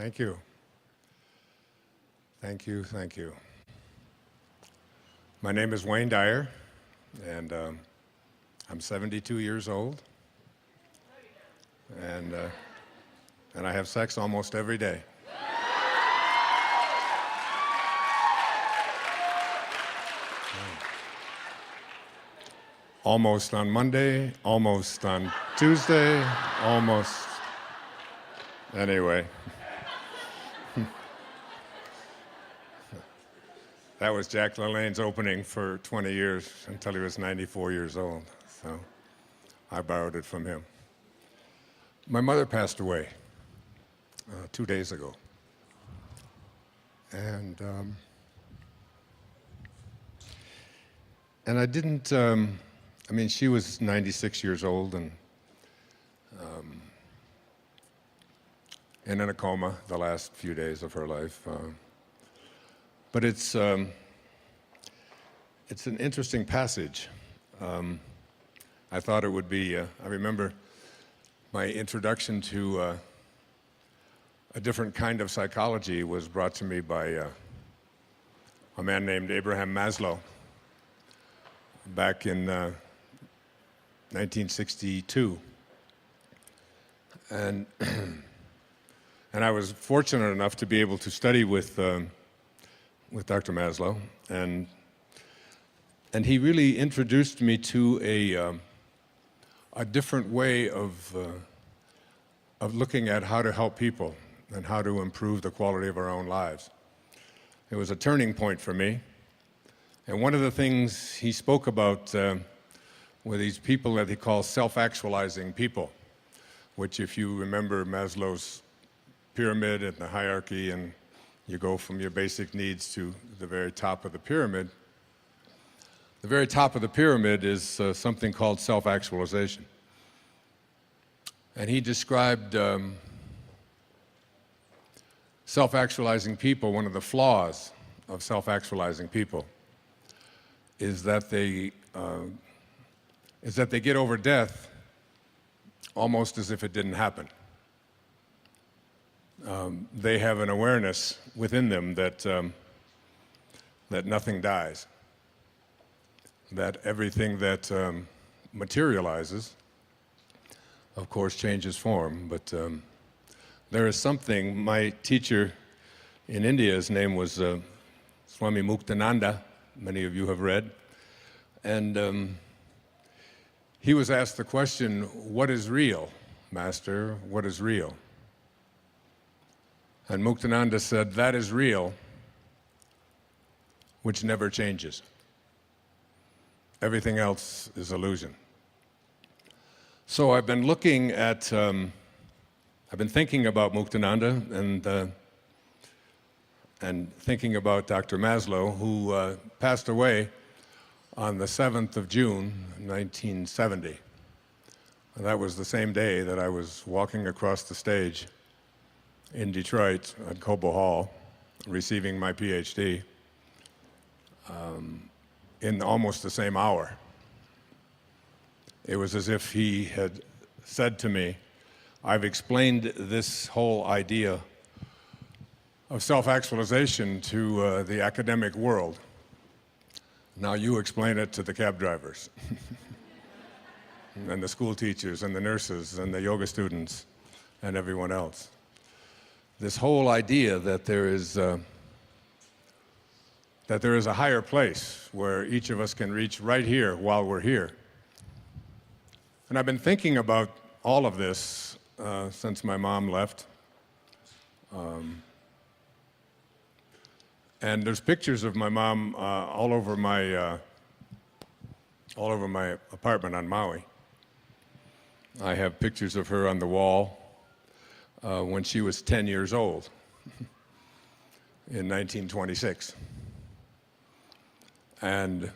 Thank you. Thank you, thank you. My name is Uwein Daiър, and I'm 72 years old, and I have sex almost every day. Almost on Monday, almost on Tuesday, almost. Anyway. That was Jack LaLanne's opening for 20 years until he was 94 years old. So I borrowed it from him. My mother passed away 2 days ago. And I didn't, she was 96 years old and in a coma the last few days of her life. But it's an interesting passage. I thought it would be, I remember my introduction to a different kind of psychology was brought to me by a man named Abraham Maslow back in 1962. And I was fortunate enough to be able to study with Dr. Maslow, and he really introduced me to a different way of looking at how to help people and how to improve the quality of our own lives. It was a turning point for me, and one of the things he spoke about were these people that he calls self-actualizing people, which, if you remember Maslow's pyramid and the hierarchy, and you go from your basic needs to the very top of the pyramid. The very top of the pyramid is something called self-actualization. And he described self-actualizing people. One of the flaws of self-actualizing people is that they get over death almost as if it didn't happen. They have an awareness within them that nothing dies, that everything that materializes, of course, changes form. But there is something. My teacher in India, his name was Swami Muktananda. Many of you have read, and he was asked the question, "What is real, Master? What is real?" And Muktananda said, "That is real, which never changes. Everything else is illusion." So I've been looking at, I've been thinking about Muktananda and thinking about Dr. Maslow, who passed away on the 7th of June, 1970. And that was the same day that I was walking across the stage in Detroit at Cobo Hall, receiving my PhD in almost the same hour. It was as if he had said to me, "I've explained this whole idea of self-actualization to the academic world. Now you explain it to the cab drivers and the school teachers and the nurses and the yoga students and everyone else." This whole idea that there is a higher place where each of us can reach right here while we're here. And I've been thinking about all of this since my mom left. And there's pictures of my mom all over my apartment on Maui. I have pictures of her on the wall when she was 10 years old in 1926. And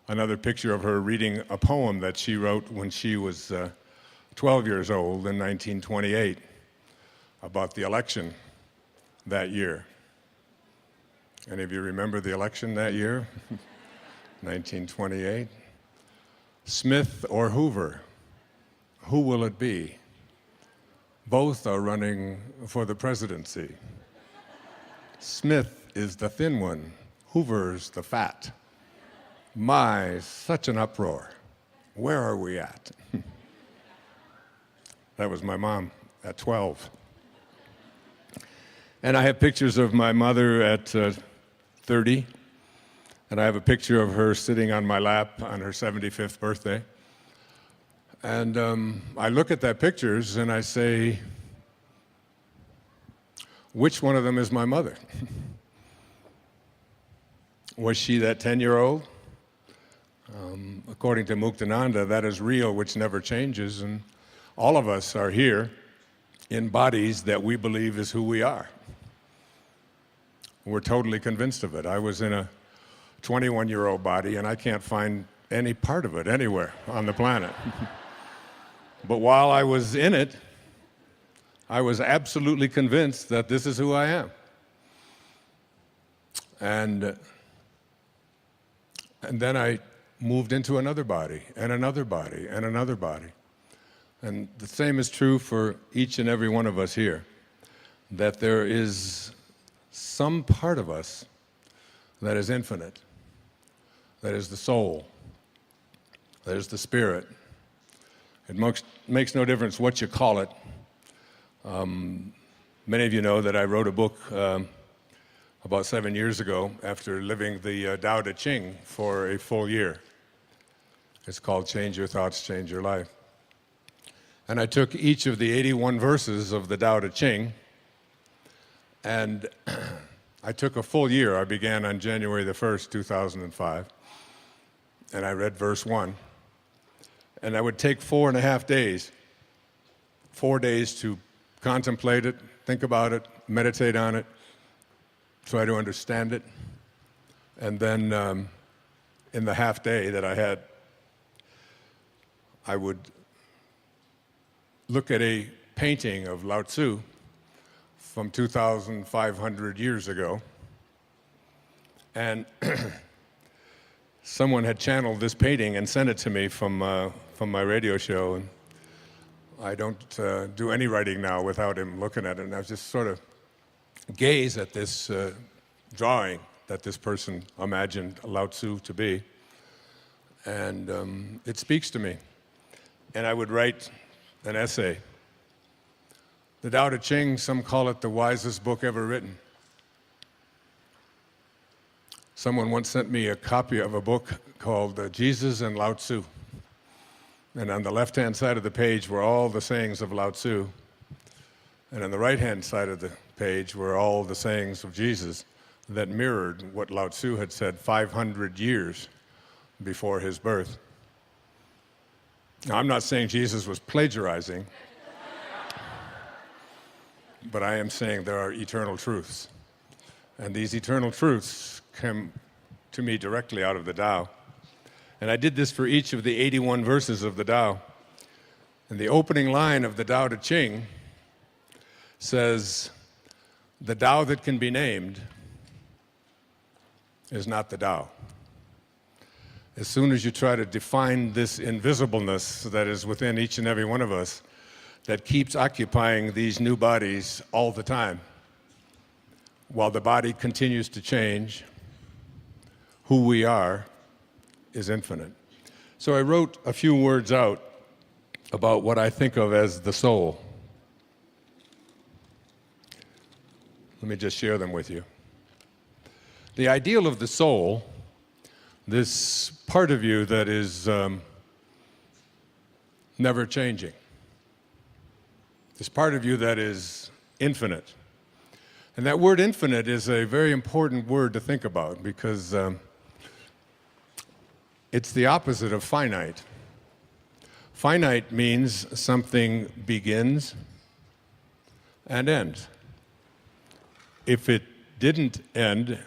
another picture of her reading a poem that she wrote when she was 12 years old in 1928 about the election that year. Any of you remember the election that year? 1928. Smith or Hoover? Who will it be? Both are running for the presidency. Smith is the thin one. Hoover's the fat. My, such an uproar. Where are we at? That was my mom at 12. And I have pictures of my mother at 30. And I have a picture of her sitting on my lap on her 75th birthday. And I look at that pictures and I say, which one of them is my mother? Was she that 10-year-old? According to Muktananda, that is real, which never changes. And all of us are here in bodies that we believe is who we are. We're totally convinced of it. I was in a 21-year-old body, and I can't find any part of it anywhere on the planet. But while I was in it, I was absolutely convinced that this is who I am. And then I moved into another body, and another body, and another body. And the same is true for each and every one of us here, that there is some part of us that is infinite, that is the soul, that is the spirit. It makes no difference what you call it. Many of you know that I wrote a book about 7 years ago after living the Tao Te Ching for a full year. It's called Change Your Thoughts, Change Your Life. And I took each of the 81 verses of the Tao Te Ching, and I took a full year. I began on January the 1st, 2005, and I read verse 1. And I would take 4.5 days, 4 days to contemplate it, think about it, meditate on it, try to understand it. And then in the half day that I had, I would look at a painting of Lao Tzu from 2,500 years ago. And someone had channeled this painting and sent it to me from my radio show. And I don't do any writing now without him looking at it. And I just sort of gaze at this drawing that this person imagined Lao Tzu to be. And it speaks to me. And I would write an essay. The Tao Te Ching, some call it the wisest book ever written. Someone once sent me a copy of a book called Jesus and Lao Tzu. And on the left-hand side of the page were all the sayings of Lao Tzu. And on the right-hand side of the page were all the sayings of Jesus that mirrored what Lao Tzu had said 500 years before his birth. Now, I'm not saying Jesus was plagiarizing, but I am saying there are eternal truths. And these eternal truths come to me directly out of the Tao. And I did this for each of the 81 verses of the Tao. And the opening line of the Tao Te Ching says, the Tao that can be named is not the Tao. As soon as you try to define this invisibleness that is within each and every one of us, that keeps occupying these new bodies all the time, while the body continues to change, who we are is infinite. So I wrote a few words out about what I think of as the soul. Let me just share them with you. The ideal of the soul, this part of you that is never changing, this part of you that is infinite. And that word infinite is a very important word to think about because it's the opposite of finite. Finite means something begins and ends. If it didn't end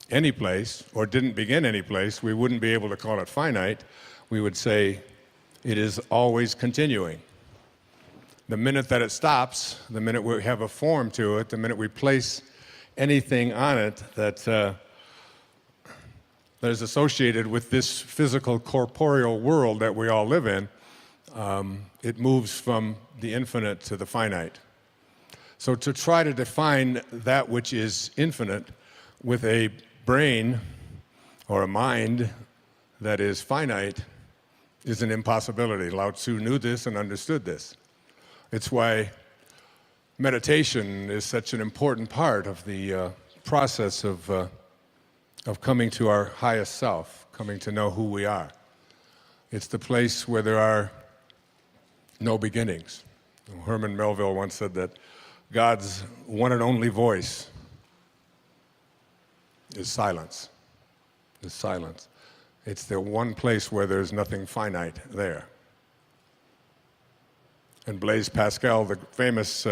any place or didn't begin any place, we wouldn't be able to call it finite. We would say it is always continuing. The minute that it stops, the minute we have a form to it, the minute we place anything on it that is associated with this physical, corporeal world that we all live in, It moves from the infinite to the finite. So to try to define that which is infinite with a brain or a mind that is finite is an impossibility. Lao Tzu knew this and understood this. It's why meditation is such an important part of the process of coming to our highest self, coming to know who we are. It's the place where there are no beginnings. Herman Melville once said that God's one and only voice is silence. Is silence. It's the one place where there's nothing finite there. And Blaise Pascal, the famous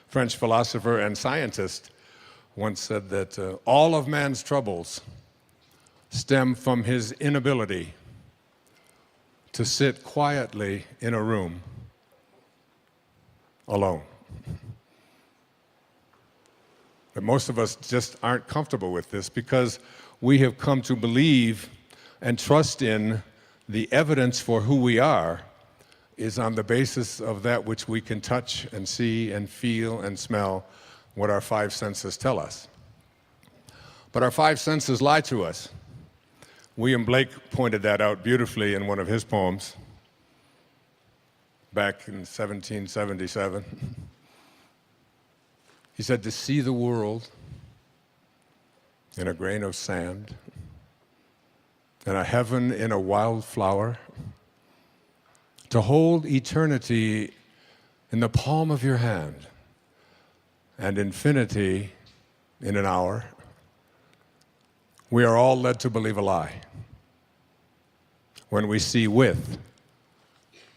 French philosopher and scientist, once said that all of man's troubles stem from his inability to sit quietly in a room alone. But most of us just aren't comfortable with this because we have come to believe and trust in the evidence for who we are is on the basis of that which we can touch and see and feel and smell, what our five senses tell us. But our five senses lie to us. William Blake pointed that out beautifully in one of his poems back in 1777. He said, to see the world in a grain of sand, and a heaven in a wildflower, to hold eternity in the palm of your hand, and infinity in an hour, we are all led to believe a lie when we see with,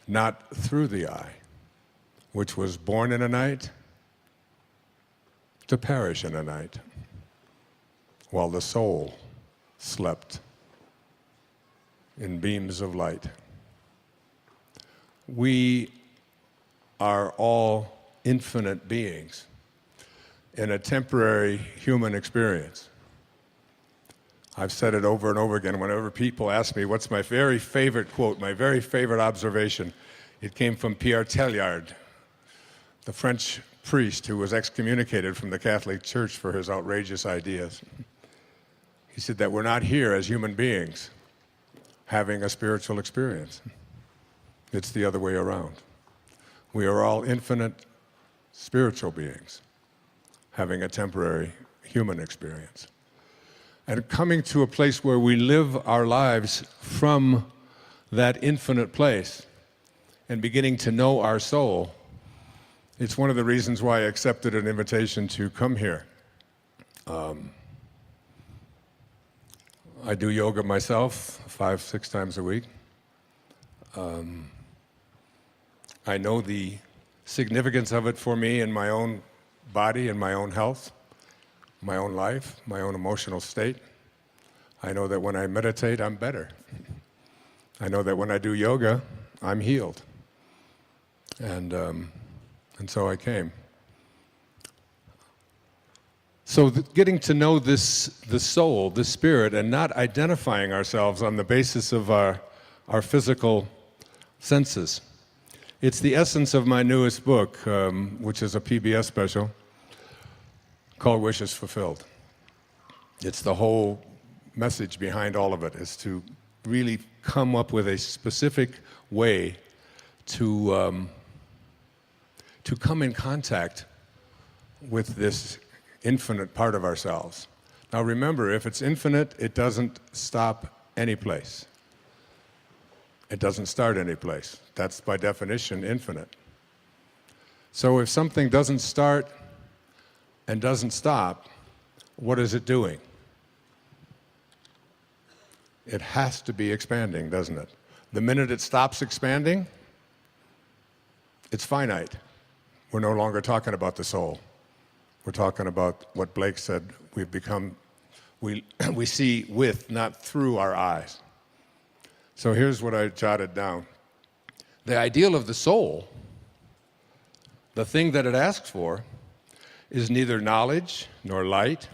not through the eye, which was born in a night, to perish in a night, while the soul slept in beams of light. We are all infinite beings in a temporary human experience. I've said it over and over again. Whenever people ask me what's my very favorite quote, my very favorite observation, it came from Pierre Teilhard, the French priest who was excommunicated from the Catholic Church for his outrageous ideas. He said that we're not here as human beings having a spiritual experience. It's the other way around. We are all infinite spiritual beings having a temporary human experience. And coming to a place where we live our lives from that infinite place and beginning to know our soul, it's one of the reasons why I accepted an invitation to come here. I do yoga myself 5-6 times a week. I know the significance of it for me in my own body and my own health, my own life, my own emotional state. I know that when I meditate, I'm better. I know that when I do yoga, I'm healed. And so I came. So getting to know the soul, the spirit, and not identifying ourselves on the basis of our physical senses. It's the essence of my newest book, which is a PBS special called Wishes Fulfilled. It's the whole message behind all of it, is to really come up with a specific way to come in contact with this infinite part of ourselves. Now remember, if it's infinite, it doesn't stop any place. It doesn't start any place. That's by definition infinite. So if something doesn't start and doesn't stop, what is it doing? It has to be expanding, doesn't it? The minute it stops expanding, it's finite. We're no longer talking about the soul. We're talking about what Blake said, we've become, we see with, not through our eyes. So here's what I jotted down. The ideal of the soul, the thing that it asks for, is neither knowledge, nor light,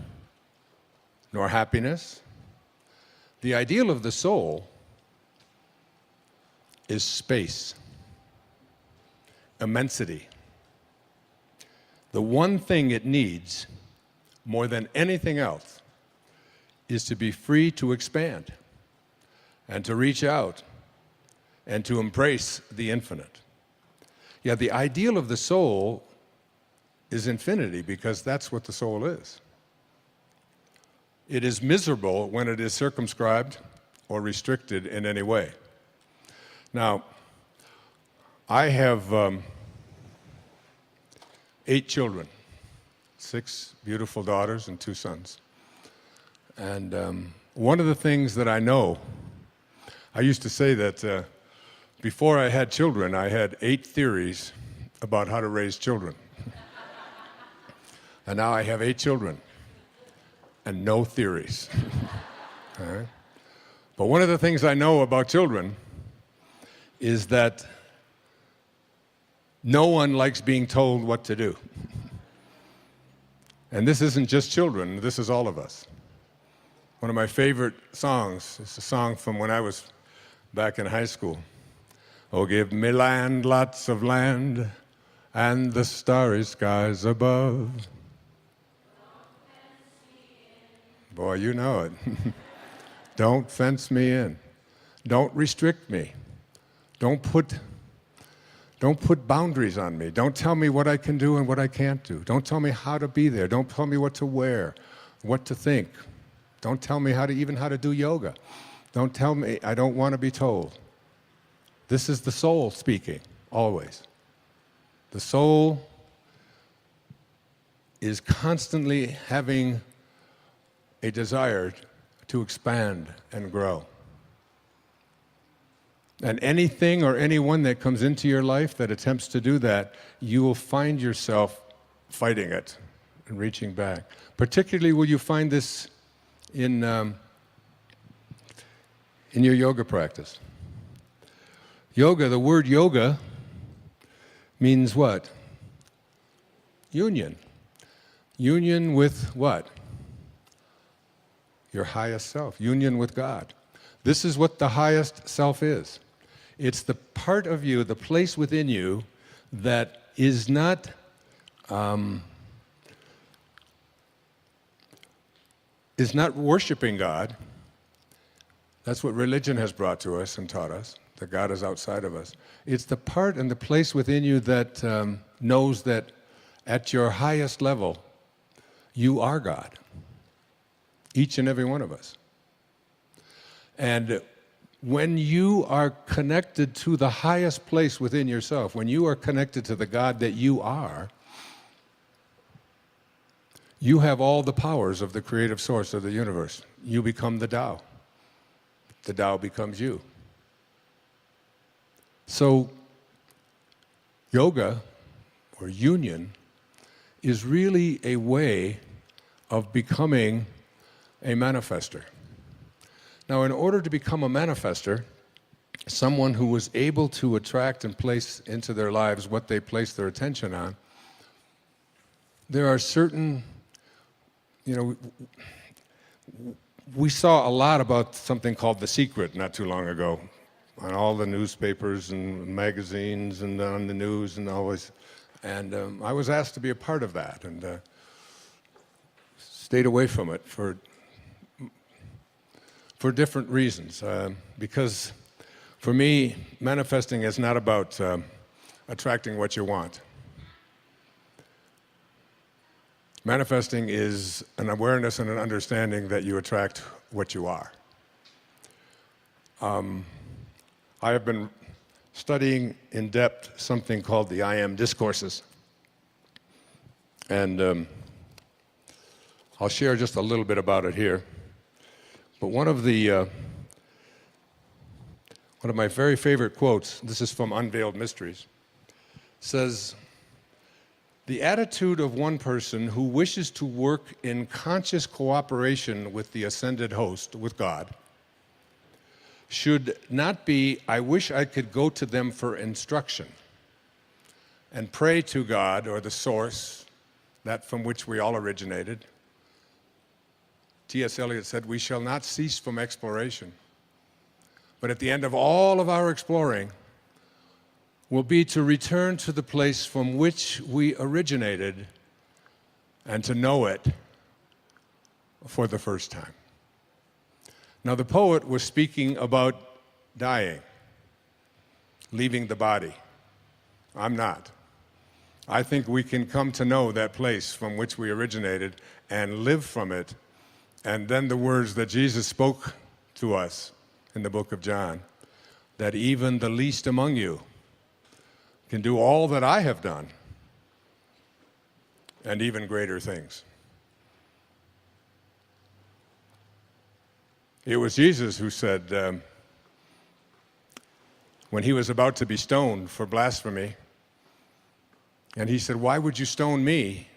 nor happiness. The ideal of the soul is space. immensity. The one thing it needs more than anything else is to be free to expand and to reach out and to embrace the infinite. Yeah, the ideal of the soul is infinity because that's what the soul is. It is miserable when it is circumscribed or restricted in any way. Now, I have 8 children, 6 beautiful daughters and 2 sons. And one of the things that I know, I used to say that before I had children, I had 8 theories about how to raise children. And now I have 8 children and no theories. All right? But one of the things I know about children is that no one likes being told what to do. And this isn't just children, this is all of us. One of my favorite songs is a song from when I was back in high school. Oh, give me land, lots of land, and the starry skies above. Boy, you know it. Don't fence me in. Don't restrict me. Don't put boundaries on me. Don't tell me what I can do and what I can't do. Don't tell me how to be there. Don't tell me what to wear, what to think. Don't tell me how to do yoga. Don't tell me, I don't want to be told. This is the soul speaking, always. The soul is constantly having a desire to expand and grow. And anything or anyone that comes into your life that attempts to do that, you will find yourself fighting it and reaching back. Particularly will you find this in your yoga practice. Yoga, the word yoga means what? Union. Union with what? Your highest self. Union with God. This is what the highest self is. It's the part of you, the place within you that is not worshiping God. That's what religion has brought to us and taught us, that God is outside of us. It's the part and the place within you that knows that at your highest level, you are God. Each and every one of us. And when you are connected to the highest place within yourself, when you are connected to the God that you are, you have all the powers of the creative source of the universe. You become the Tao. The Tao becomes you. So, yoga, or union, is really a way of becoming a manifester. Now, in order to become a manifester, someone who was able to attract and place into their lives what they place their attention on, there are certain, we saw a lot about something called The Secret not too long ago on all the newspapers and magazines and on the news and always. And I was asked to be a part of that and stayed away from it for different reasons. Because for me, manifesting is not about attracting what you want. Manifesting is an awareness and an understanding that you attract what you are. I have been studying in depth something called the I Am discourses. And I'll share just a little bit about it here. But one of my very favorite quotes, this is from Unveiled Mysteries, says, "The attitude of one person who wishes to work in conscious cooperation with the ascended host, with God, should not be, I wish I could go to them for instruction and pray to God or the source, that from which we all originated." T.S. Eliot said, "We shall not cease from exploration. But at the end of all of our exploring, will be to return to the place from which we originated and to know it for the first time. Now, the poet was speaking about dying, leaving the body. I'm not. I think we can come to know that place from which we originated and live from it. And then the words that Jesus spoke to us in the book of John, that even the least among you can do all that I have done and even greater things. It was Jesus who said, when he was about to be stoned for blasphemy, and he said, "Why would you stone me?"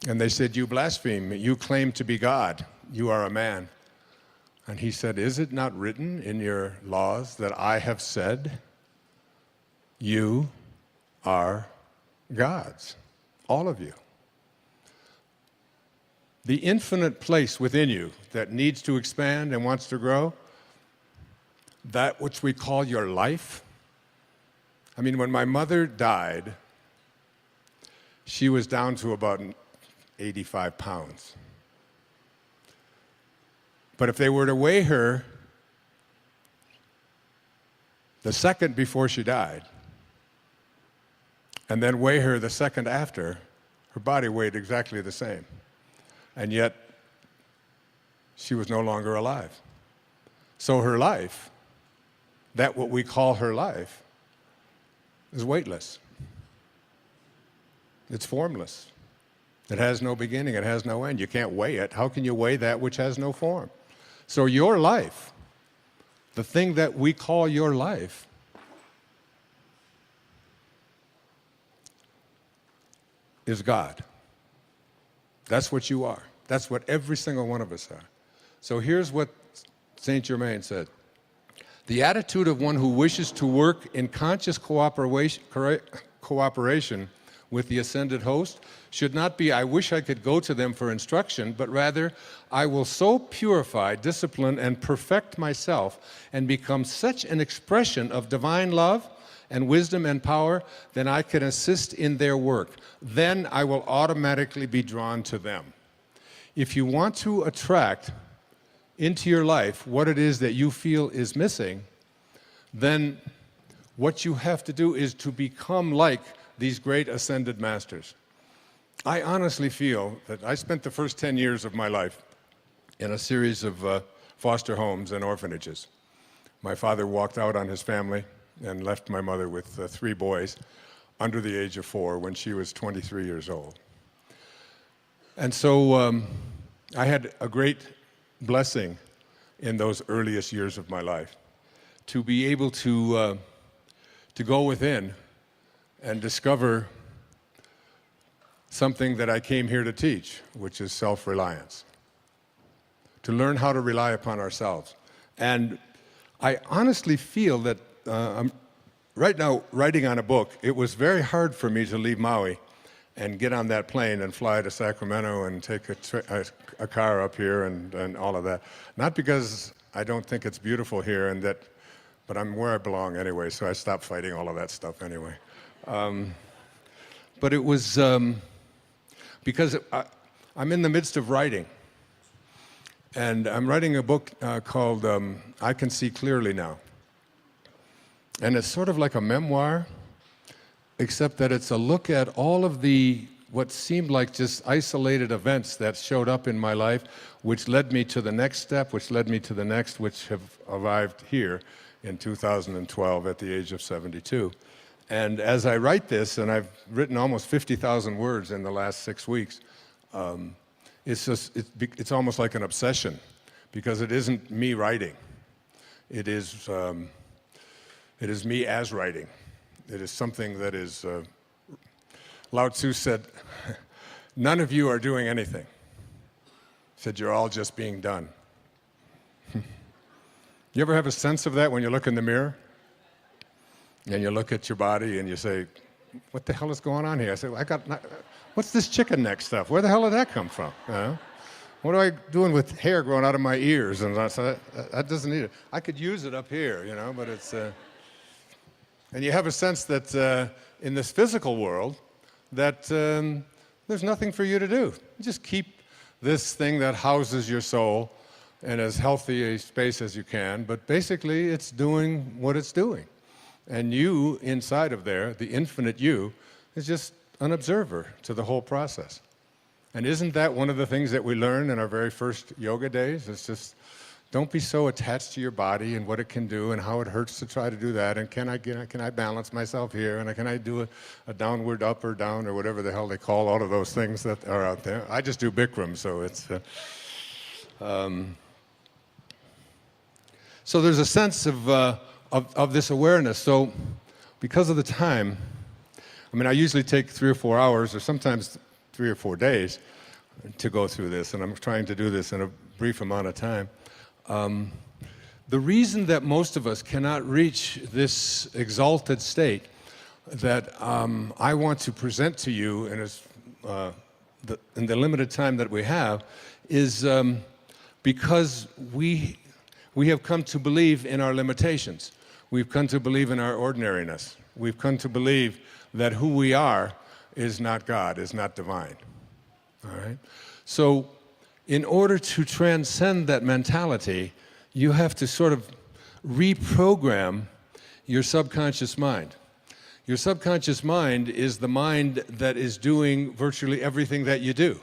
And they said, "You blaspheme. You claim to be God. You are a man." And he said, "Is it not written in your laws that I have said, you are gods, all of you?" The infinite place within you that needs to expand and wants to grow, that which we call your life. I mean, when my mother died, she was down to about 85 pounds. But if they were to weigh her the second before she died, and then weigh her the second after, her body weighed exactly the same. And yet, she was no longer alive. So her life, that what we call her life, is weightless. It's formless. It has no beginning, it has no end. You can't weigh it. How can you weigh that which has no form? So your life, the thing that we call your life, is God. That's what you are. That's what every single one of us are. So here's what Saint Germain said. The attitude of one who wishes to work in conscious cooperation with the ascended host should not be, "I wish I could go to them for instruction," but rather, "I will so purify, discipline, and perfect myself and become such an expression of divine love and wisdom and power, then I can assist in their work. Then I will automatically be drawn to them." If you want to attract into your life what it is that you feel is missing, then what you have to do is to become like these great ascended masters. I honestly feel that I spent the first 10 years of my life in a series of foster homes and orphanages. My father walked out on his family and left my mother with 3 boys under the age of 4 when she was 23 years old. And so I had a great blessing in those earliest years of my life to be able to go within and discover something that I came here to teach, which is self-reliance. To learn how to rely upon ourselves. And I honestly feel that I'm right now writing on a book. It was very hard for me to leave Maui and get on that plane and fly to Sacramento and take a car up here and all of that. Not because I don't think it's beautiful here and that, but I'm where I belong anyway, so I stopped fighting all of that stuff anyway. But it was because I'm in the midst of writing. And I'm writing a book called I Can See Clearly Now. And it's sort of like a memoir, except that it's a look at all of the what seemed like just isolated events that showed up in my life, which led me to the next step, which led me to the next, which have arrived here in 2012 at the age of 72. And as I write this, and I've written almost 50,000 words in the last 6 weeks, it's almost like an obsession, because it isn't me writing. It is me as writing. It is something that is, Lao Tzu said, none of you are doing anything. He said, you're all just being done. You ever have a sense of that when you look in the mirror? And you look at your body and you say, what the hell is going on here? I said, what's this chicken neck stuff? Where the hell did that come from? What am I doing with hair growing out of my ears? And I said, that doesn't need it. I could use it up here, but it's... And you have a sense that in this physical world, that there's nothing for you to do. Just keep this thing that houses your soul in as healthy a space as you can, but basically it's doing what it's doing. And you, inside of there, the infinite you, is just an observer to the whole process. And isn't that one of the things that we learn in our very first yoga days? It's just, don't be so attached to your body and what it can do and how it hurts to try to do that, and can I balance myself here, and can I do a downward up or down or whatever the hell they call all of those things that are out there. I just do Bikram, so it's... So there's a sense of this awareness. So because of the time, I mean, I usually take 3 or 4 hours, or sometimes 3 or 4 days to go through this, and I'm trying to do this in a brief amount of time. The reason that most of us cannot reach this exalted state that I want to present to you in the limited time that we have is because we have come to believe in our limitations. We've come to believe in our ordinariness. We've come to believe that who we are is not God, is not divine. All right? So in order to transcend that mentality, you have to sort of reprogram your subconscious mind. Your subconscious mind is the mind that is doing virtually everything that you do.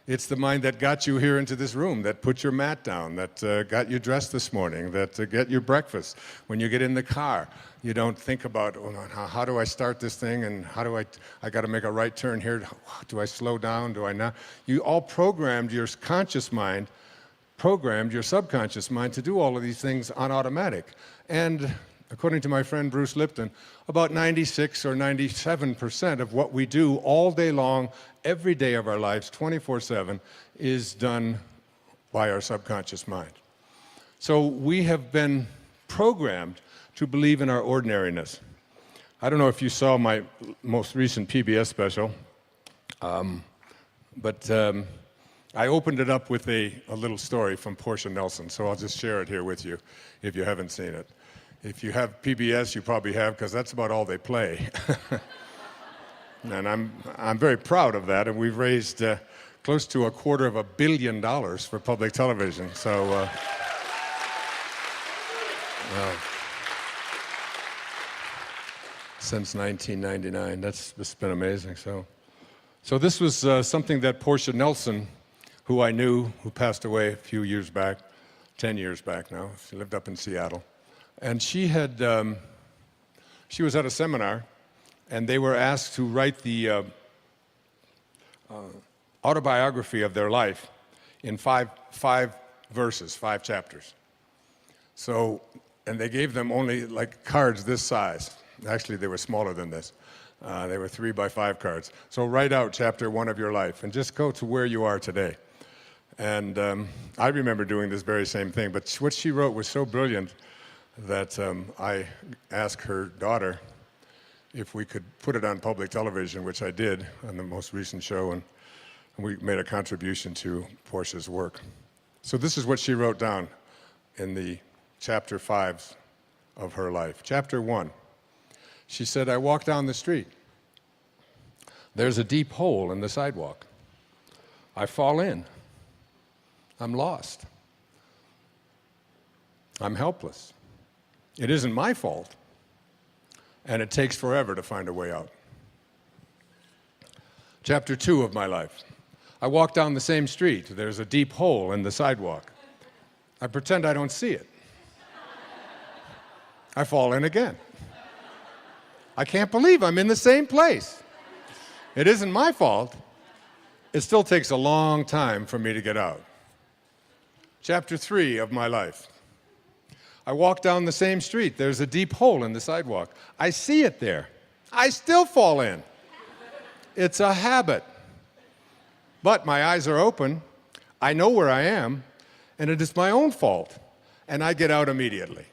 It's the mind that got you here into this room, that put your mat down, that got you dressed this morning, that got your breakfast. When you get in the car, you don't think about, oh, how do I start this thing, and how do I got to make a right turn here. Do I slow down? Do I not? You all programmed your conscious mind, programmed your subconscious mind to do all of these things on automatic. And according to my friend Bruce Lipton, about 96 or 97% of what we do all day long, every day of our lives, 24/7, is done by our subconscious mind. So we have been programmed to believe in our ordinariness. I don't know if you saw my most recent PBS special, but I opened it up with a little story from Portia Nelson, so I'll just share it here with you if you haven't seen it. If you have PBS, you probably have, because that's about all they play. And I'm very proud of that, and we've raised close to $250 million for public television. So, since 1999, that's been amazing. So this was something that Portia Nelson, who I knew, who passed away a few years back, 10 years back now. She lived up in Seattle. And she was at a seminar, and they were asked to write the autobiography of their life in five verses, 5 chapters. So, and they gave them only like cards this size. Actually, they were smaller than this. They were 3 by 5 cards. So write out chapter 1 of your life and just go to where you are today. And I remember doing this very same thing, but what she wrote was so brilliant that I asked her daughter if we could put it on public television, which I did on the most recent show, and we made a contribution to Portia's work. So this is what she wrote down in the chapter 5 of her life. Chapter 1, she said, I walk down the street. There's a deep hole in the sidewalk. I fall in. I'm lost. I'm helpless. It isn't my fault, and it takes forever to find a way out. Chapter 2 of my life. I walk down the same street. There's a deep hole in the sidewalk. I pretend I don't see it. I fall in again. I can't believe I'm in the same place. It isn't my fault. It still takes a long time for me to get out. Chapter 3 of my life. I walk down the same street. There's a deep hole in the sidewalk. I see it there. I still fall in. It's a habit. But my eyes are open. I know where I am, and it is my own fault, and I get out immediately.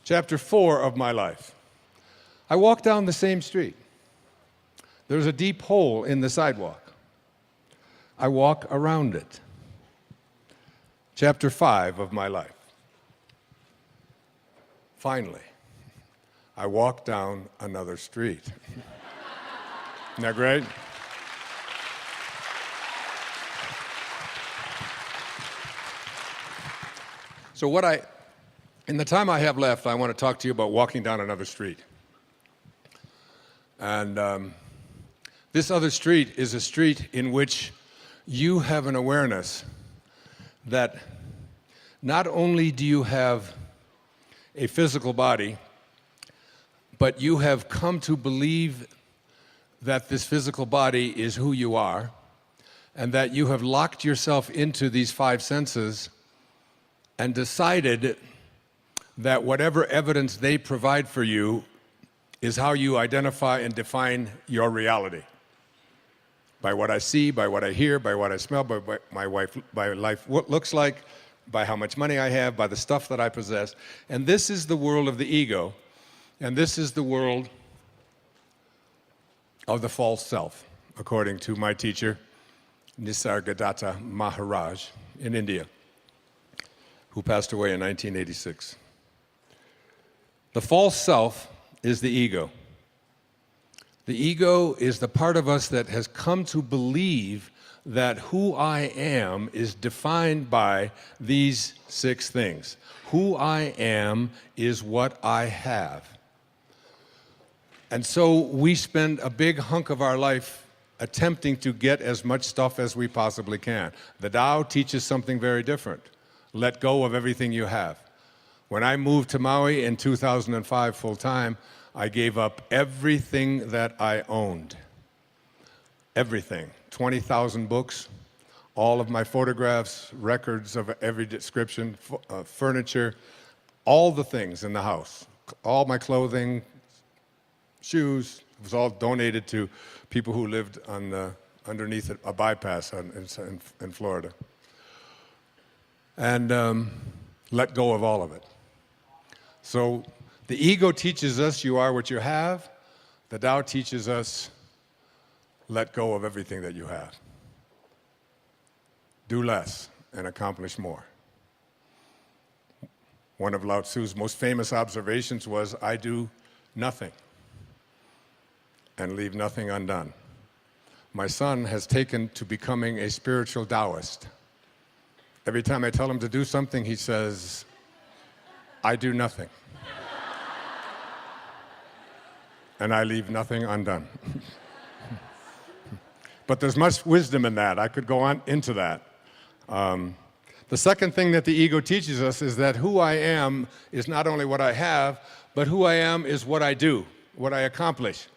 Chapter 4 of my life. I walk down the same street. There's a deep hole in the sidewalk. I walk around it. Chapter 5 of my life. Finally, I walk down another street. Isn't that great? So in the time I have left, I want to talk to you about walking down another street. And this other street is a street in which you have an awareness that not only do you have a physical body, but you have come to believe that this physical body is who you are, and that you have locked yourself into these five senses and decided that whatever evidence they provide for you is how you identify and define your reality. By what I see, by what I hear, by what I smell, by what my life looks like, by how much money I have, by the stuff that I possess. And this is the world of the ego, and this is the world of the false self, according to my teacher, Nisargadatta Maharaj in India, who passed away in 1986. The false self is the ego. The ego is the part of us that has come to believe that who I am is defined by these six things. Who I am is what I have. And so we spend a big hunk of our life attempting to get as much stuff as we possibly can. The Tao teaches something very different. Let go of everything you have. When I moved to Maui in 2005 full-time, I gave up everything that I owned. Everything. 20,000 books, all of my photographs, records of every description, furniture, all the things in the house, all my clothing, shoes. It was all donated to people who lived underneath a bypass in Florida. And let go of all of it. So the ego teaches us you are what you have. The Tao teaches us let go of everything that you have. Do less and accomplish more. One of Lao Tzu's most famous observations was, I do nothing and leave nothing undone. My son has taken to becoming a spiritual Taoist. Every time I tell him to do something, he says, I do nothing. And I leave nothing undone. But there's much wisdom in that. I could go on into that. The second thing that the ego teaches us is that who I am is not only what I have, but who I am is what I do, what I accomplish.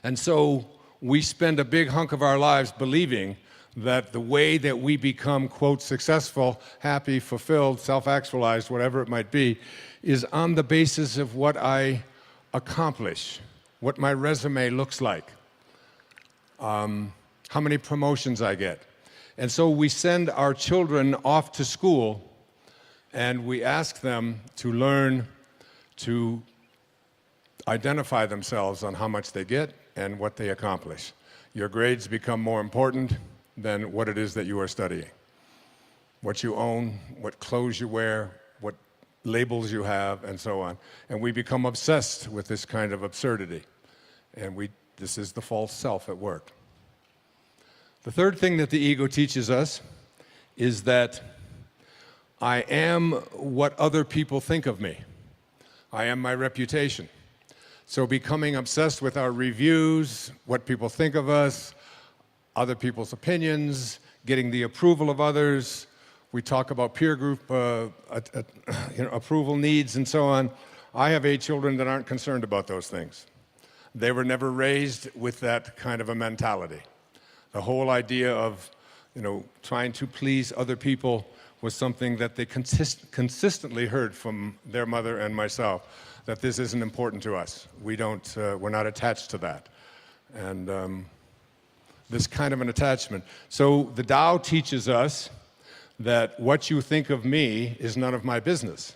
And so we spend a big hunk of our lives believing that the way that we become, quote, successful, happy, fulfilled, self-actualized, whatever it might be, is on the basis of what I accomplish, what my resume looks like, how many promotions I get. And so we send our children off to school and we ask them to learn to identify themselves on how much they get and what they accomplish. Your grades become more important than what it is that you are studying. What you own, what clothes you wear, what labels you have, and so on. And we become obsessed with this kind of absurdity. And this is the false self at work. The third thing that the ego teaches us is that I am what other people think of me. I am my reputation. So becoming obsessed with our reviews, what people think of us, other people's opinions, getting the approval of others. We talk about peer group approval needs and so on. I have 8 children that aren't concerned about those things. They were never raised with that kind of a mentality. The whole idea of trying to please other people was something that they consistently heard from their mother and myself, that this isn't important to us. We're not attached to that. And this kind of an attachment. So the Tao teaches us that what you think of me is none of my business.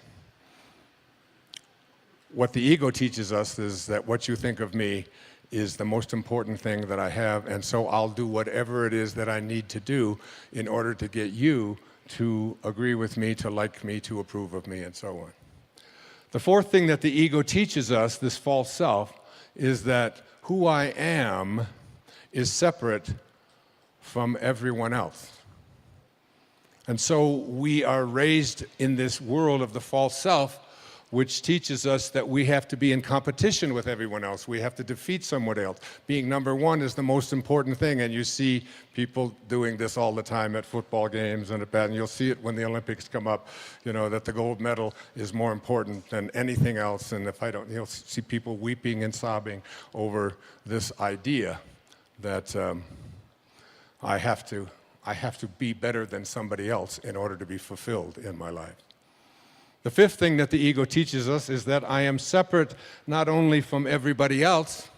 What the ego teaches us is that what you think of me is the most important thing that I have, and so I'll do whatever it is that I need to do in order to get you to agree with me, to like me, to approve of me, and so on. The fourth thing that the ego teaches us, this false self, is that who I am is separate from everyone else. And so we are raised in this world of the false self, which teaches us that we have to be in competition with everyone else. We have to defeat someone else. Being number one is the most important thing, and you see people doing this all the time at football games and and you'll see it when the Olympics come up, that the gold medal is more important than anything else, and you'll see people weeping and sobbing over this idea that I have to be better than somebody else in order to be fulfilled in my life. The fifth thing that the ego teaches us is that I am separate not only from everybody else,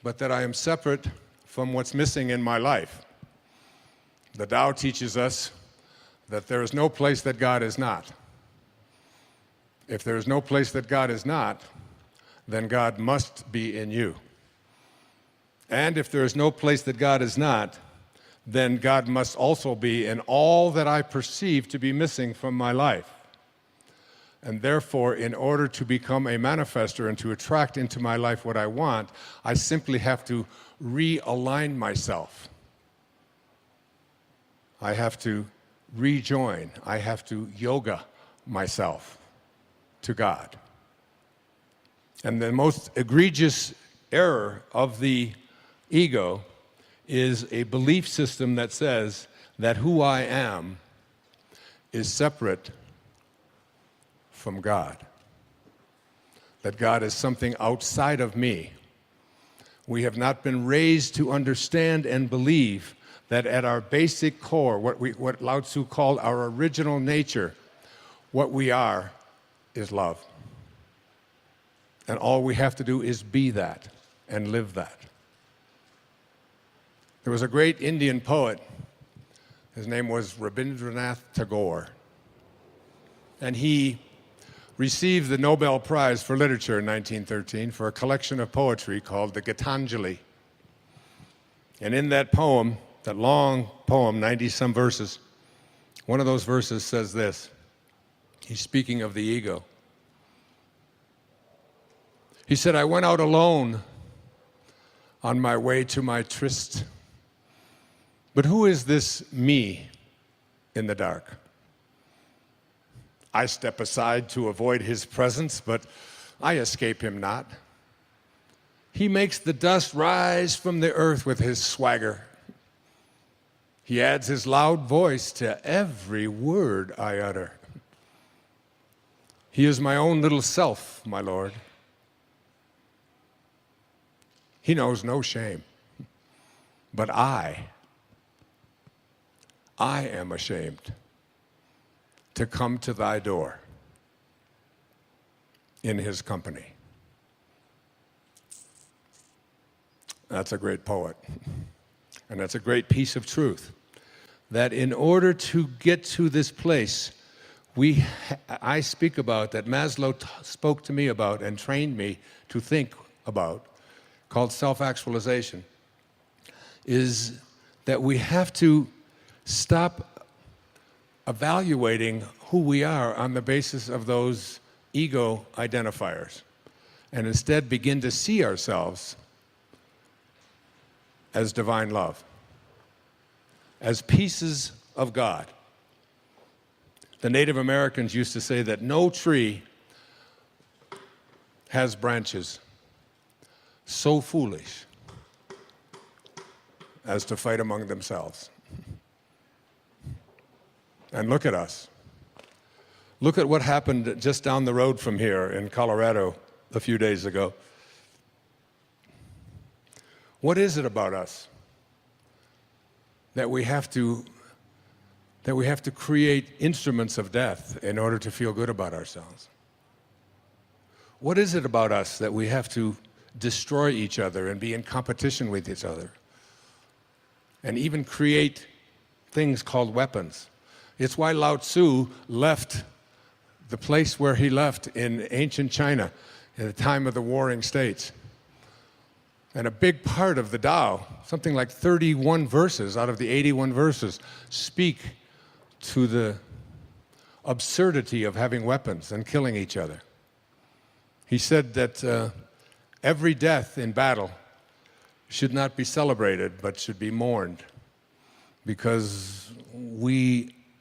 but that I am separate from what's missing in my life. The Tao teaches us that there is no place that God is not. If there is no place that God is not, then God must be in you. And if there is no place that God is not, then God must also be in all that I perceive to be missing from my life. And therefore, in order to become a manifester and to attract into my life what I want, I simply have to realign myself. I have to rejoin. I have to yoga myself to God. And the most egregious error of the ego is a belief system that says that who I am is separate from God, that God is something outside of me. We have not been raised to understand and believe that at our basic core, what Lao Tzu called our original nature, what we are is love. And all we have to do is be that and live that. There was a great Indian poet. His name was Rabindranath Tagore. And he received the Nobel Prize for Literature in 1913 for a collection of poetry called the Gitanjali. And in that poem, that long poem, 90-some verses, one of those verses says this. He's speaking of the ego. He said, I went out alone on my way to my tryst. But who is this me in the dark? I step aside to avoid his presence, but I escape him not. He makes the dust rise from the earth with his swagger. He adds his loud voice to every word I utter. He is my own little self, my Lord. He knows no shame, but I am ashamed to come to thy door in his company. That's a great poet. And that's a great piece of truth. That in order to get to this place, I speak about, that Maslow spoke to me about and trained me to think about, called self-actualization, is that we have to stop evaluating who we are on the basis of those ego identifiers, and instead begin to see ourselves as divine love, as pieces of God. The Native Americans used to say that no tree has branches so foolish as to fight among themselves. And look at us. Look at what happened just down the road from here in Colorado a few days ago. What is it about us that we have to create instruments of death in order to feel good about ourselves? What is it about us that we have to destroy each other and be in competition with each other and even create things called weapons? It's why Lao Tzu left the place where he left in ancient China at the time of the Warring States. And a big part of the Tao, something like 31 verses out of the 81 verses, speak to the absurdity of having weapons and killing each other. He said that every death in battle should not be celebrated, but should be mourned, because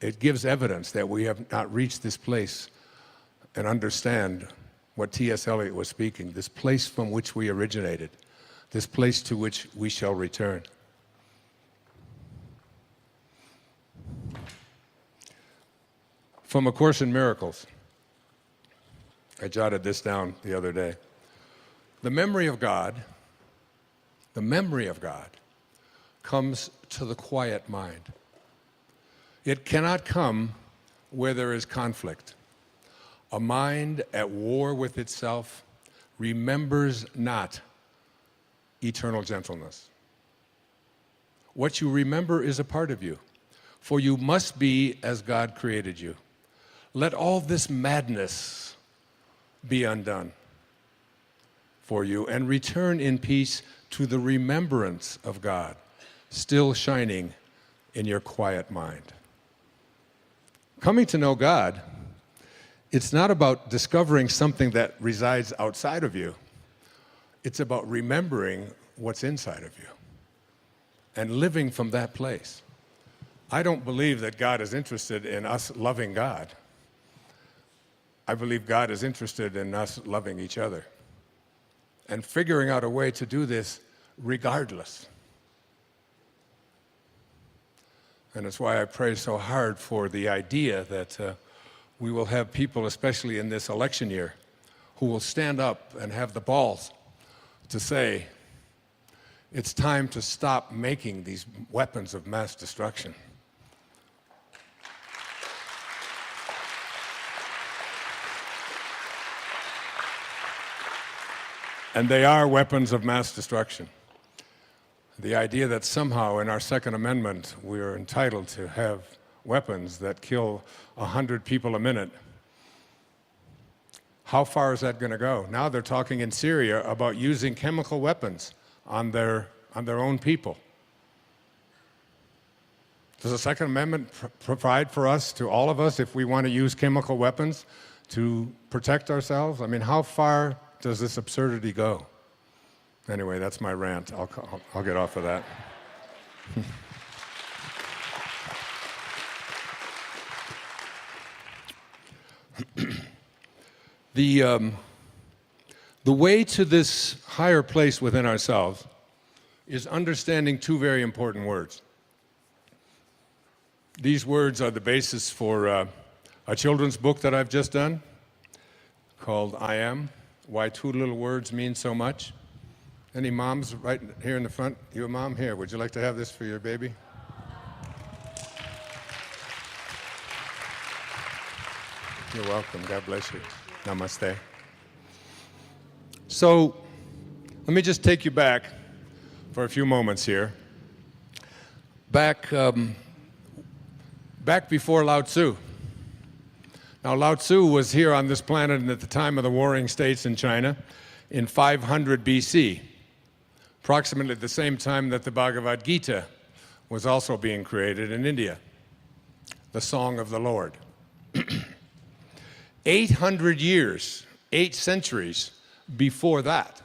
it gives evidence that we have not reached this place and understand what T.S. Eliot was speaking, this place from which we originated, this place to which we shall return. From A Course in Miracles, I jotted this down the other day. The memory of God comes to the quiet mind. It cannot come where there is conflict. A mind at war with itself remembers not eternal gentleness. What you remember is a part of you, for you must be as God created you. Let all this madness be undone for you, and return in peace to the remembrance of God, still shining in your quiet mind. Coming to know God, it's not about discovering something that resides outside of you. It's about remembering what's inside of you and living from that place. I don't believe that God is interested in us loving God. I believe God is interested in us loving each other and figuring out a way to do this regardless. And that's why I pray so hard for the idea that we will have people, especially in this election year, who will stand up and have the balls to say, it's time to stop making these weapons of mass destruction. And they are weapons of mass destruction. The idea that somehow in our Second Amendment we are entitled to have weapons that kill 100 people a minute. How far is that going to go? Now they're talking in Syria about using chemical weapons on their own people. Does the Second Amendment provide for us, to all of us, if we want to use chemical weapons to protect ourselves? I mean, how far does this absurdity go? Anyway, that's my rant. I'll get off of that. The way to this higher place within ourselves is understanding two very important words. These words are the basis for a children's book that I've just done called I Am, Why Two Little Words Mean So Much. Any moms right here in the front? You a mom? Here, would you like to have this for your baby? You're welcome. God bless you. Namaste. So, let me just take you back for a few moments here. Back before Lao Tzu. Now, Lao Tzu was here on this planet at the time of the Warring States in China in 500 BC, approximately the same time that the Bhagavad Gita was also being created in India, the Song of the Lord. 800 years, 8 centuries before that,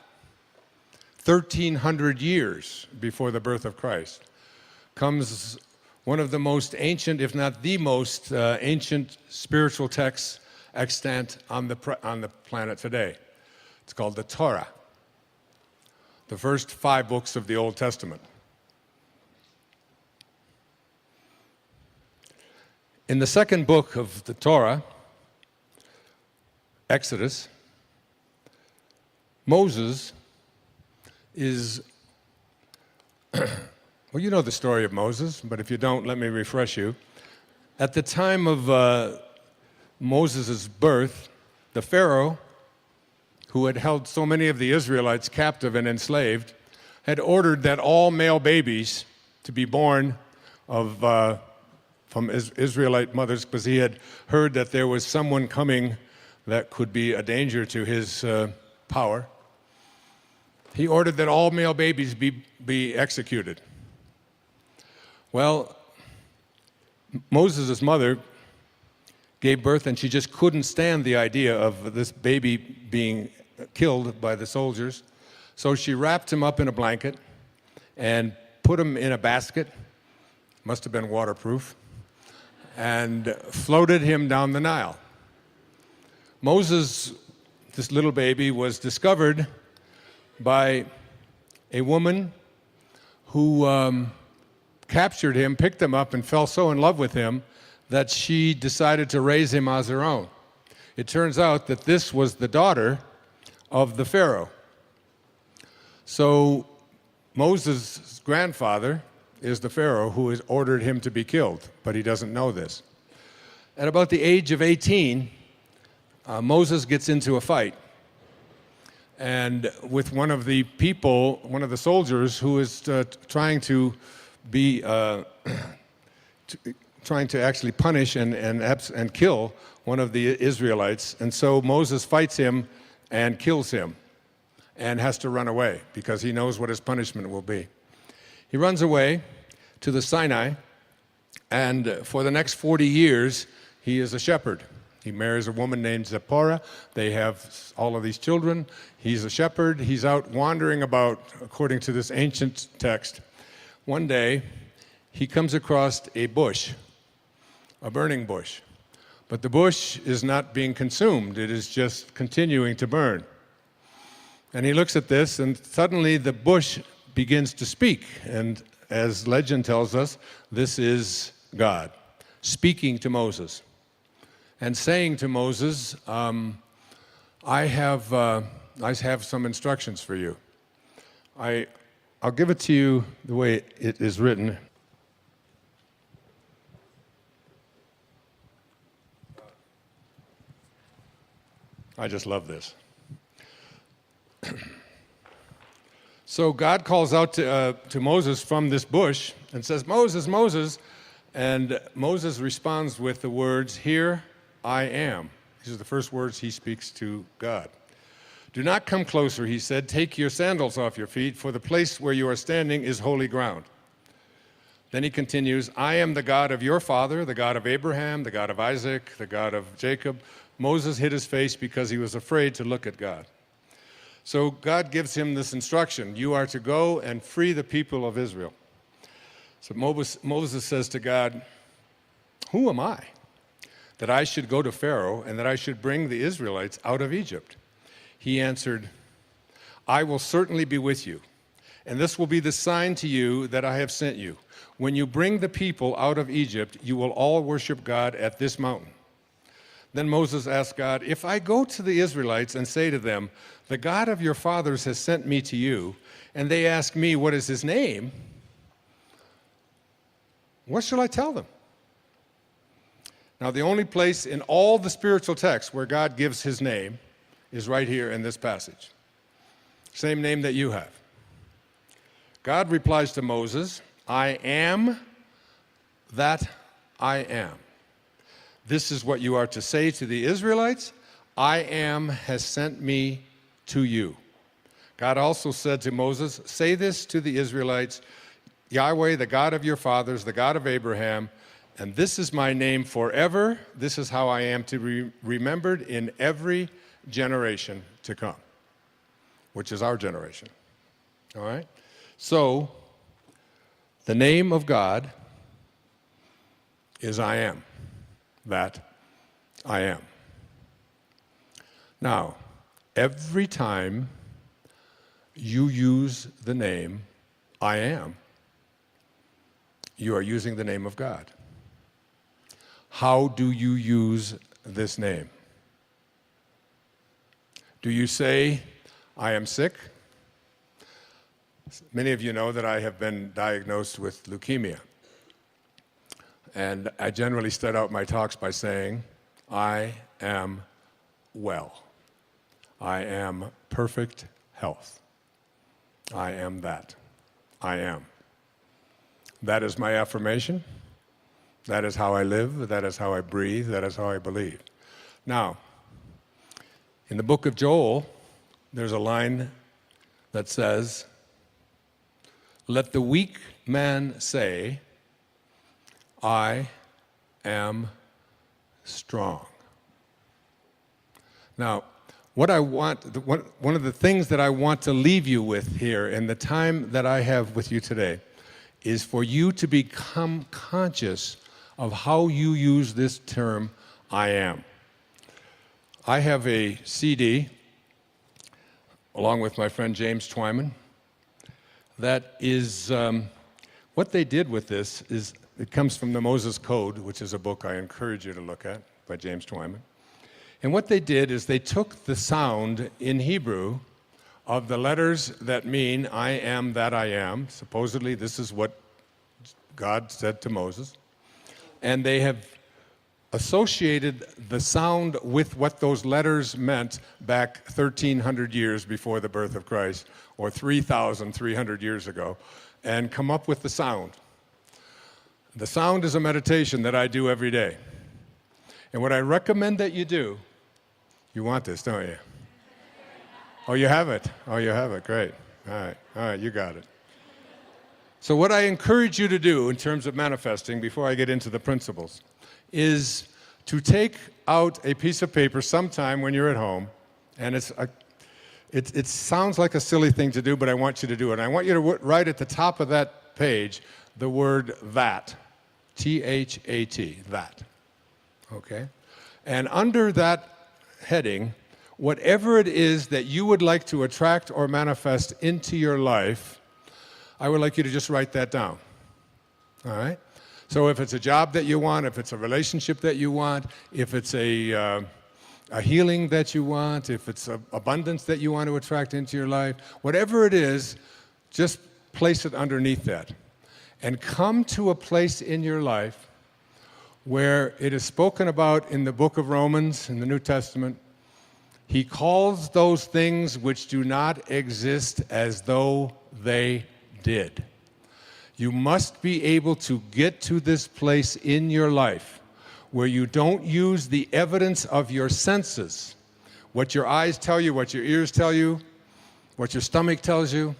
1,300 years before the birth of Christ, comes one of the most ancient, if not the most ancient spiritual texts extant on the planet today. It's called the Torah, the first 5 books of the Old Testament. In the second book of the Torah, Exodus, Moses is, well, you know the story of Moses, but if you don't, let me refresh you. At the time of Moses' birth, the Pharaoh, who had held so many of the Israelites captive and enslaved, had ordered that all male babies to be born from Israelite mothers, because he had heard that there was someone coming that could be a danger to his power. He ordered that all male babies be executed. Well, Moses' mother gave birth, and she just couldn't stand the idea of this baby being killed by the soldiers. So she wrapped him up in a blanket and put him in a basket, must have been waterproof, and floated him down the Nile. Moses, this little baby, was discovered by a woman who captured him, picked him up, and fell so in love with him that she decided to raise him as her own. It turns out that this was the daughter of the Pharaoh. So Moses' grandfather is the Pharaoh who has ordered him to be killed, but he doesn't know this. At about the age of 18, Moses gets into a fight, and with one of the people, one of the soldiers who is trying to actually punish and kill one of the Israelites. And so Moses fights him and kills him and has to run away because he knows what his punishment will be. He runs away to the Sinai, and for the next 40 years, he is a shepherd. He marries a woman named Zipporah. They have all of these children. He's a shepherd. He's out wandering about, according to this ancient text. One day, he comes across a bush, a burning bush. But the bush is not being consumed. It is just continuing to burn. And he looks at this, and suddenly the bush begins to speak. And as legend tells us, this is God speaking to Moses and saying to Moses, I have some instructions for you. I'll give it to you the way it is written. I just love this. So God calls out to Moses from this bush and says, Moses, Moses. And Moses responds with the words, here I am. These are the first words he speaks to God. Do not come closer, he said. Take your sandals off your feet, for the place where you are standing is holy ground. Then he continues, I am the God of your father, the God of Abraham, the God of Isaac, the God of Jacob. Moses hid his face because he was afraid to look at God. So God gives him this instruction. You are to go and free the people of Israel. So Moses says to God, who am I that I should go to Pharaoh and that I should bring the Israelites out of Egypt? He answered, I will certainly be with you, and this will be the sign to you that I have sent you. When you bring the people out of Egypt, you will all worship God at this mountain. Then Moses asked God, if I go to the Israelites and say to them, the God of your fathers has sent me to you, and they ask me, what is his name? What shall I tell them? Now, the only place in all the spiritual texts where God gives his name is right here in this passage. Same name that you have. God replies to Moses, I am that I am. This is what you are to say to the Israelites, I am has sent me to you. God also said to Moses, say this to the Israelites, Yahweh, the God of your fathers, the God of Abraham, and this is my name forever. This is how I am to be remembered in every generation to come, which is our generation. All right? So, the name of God is I am, that I am. Now, every time you use the name I am, you are using the name of God. How do you use this name? Do you say, I am sick? Many of you know that I have been diagnosed with leukemia. And I generally start out my talks by saying, I am well. I am perfect health. I am that. I am. That is my affirmation. That is how I live. That is how I breathe. That is how I believe. Now, in the book of Joel, there's a line that says, let the weak man say, I am strong. Now, one of the things that I want to leave you with here in the time that I have with you today is for you to become conscious of how you use this term, I am. I have a CD, along with my friend James Twyman, that is, what they did with this is, it comes from the Moses Code, which is a book I encourage you to look at, by James Twyman. And what they did is they took the sound in Hebrew of the letters that mean I am that I am. Supposedly, this is what God said to Moses. And they have associated the sound with what those letters meant back 1,300 years before the birth of Christ, or 3,300 years ago, and come up with the sound. The sound is a meditation that I do every day. And what I recommend that you do, you want this, don't you? Oh, you have it? Oh, you have it, great. All right, you got it. So what I encourage you to do in terms of manifesting, before I get into the principles, is to take out a piece of paper sometime when you're at home, and it sounds like a silly thing to do, but I want you to do it. And I want you to write at the top of that page the word that, T-H-A-T, that, okay? And under that heading, whatever it is that you would like to attract or manifest into your life, I would like you to just write that down, all right? So if it's a job that you want, if it's a relationship that you want, if it's a healing that you want, if it's abundance that you want to attract into your life, whatever it is, just place it underneath that. And come to a place in your life where it is spoken about in the book of Romans, in the New Testament. He calls those things which do not exist as though they did. You must be able to get to this place in your life where you don't use the evidence of your senses, what your eyes tell you, what your ears tell you, what your stomach tells you,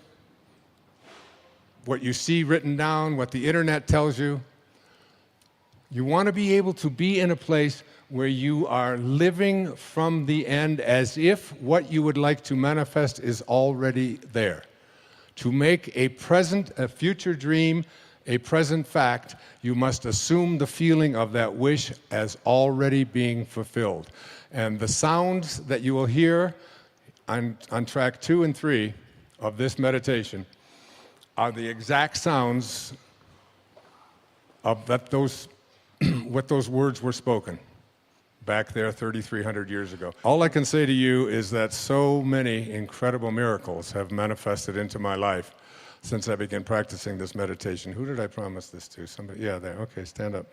what you see written down, what the internet tells you. You want to be able to be in a place where you are living from the end as if what you would like to manifest is already there. To make a future dream, a present fact, you must assume the feeling of that wish as already being fulfilled. And the sounds that you will hear on track 2 and 3 of this meditation are the exact sounds of what those words were spoken back there 3,300 years ago. All I can say to you is that so many incredible miracles have manifested into my life since I began practicing this meditation. Who did I promise this to? Somebody? Yeah, there. Okay, stand up.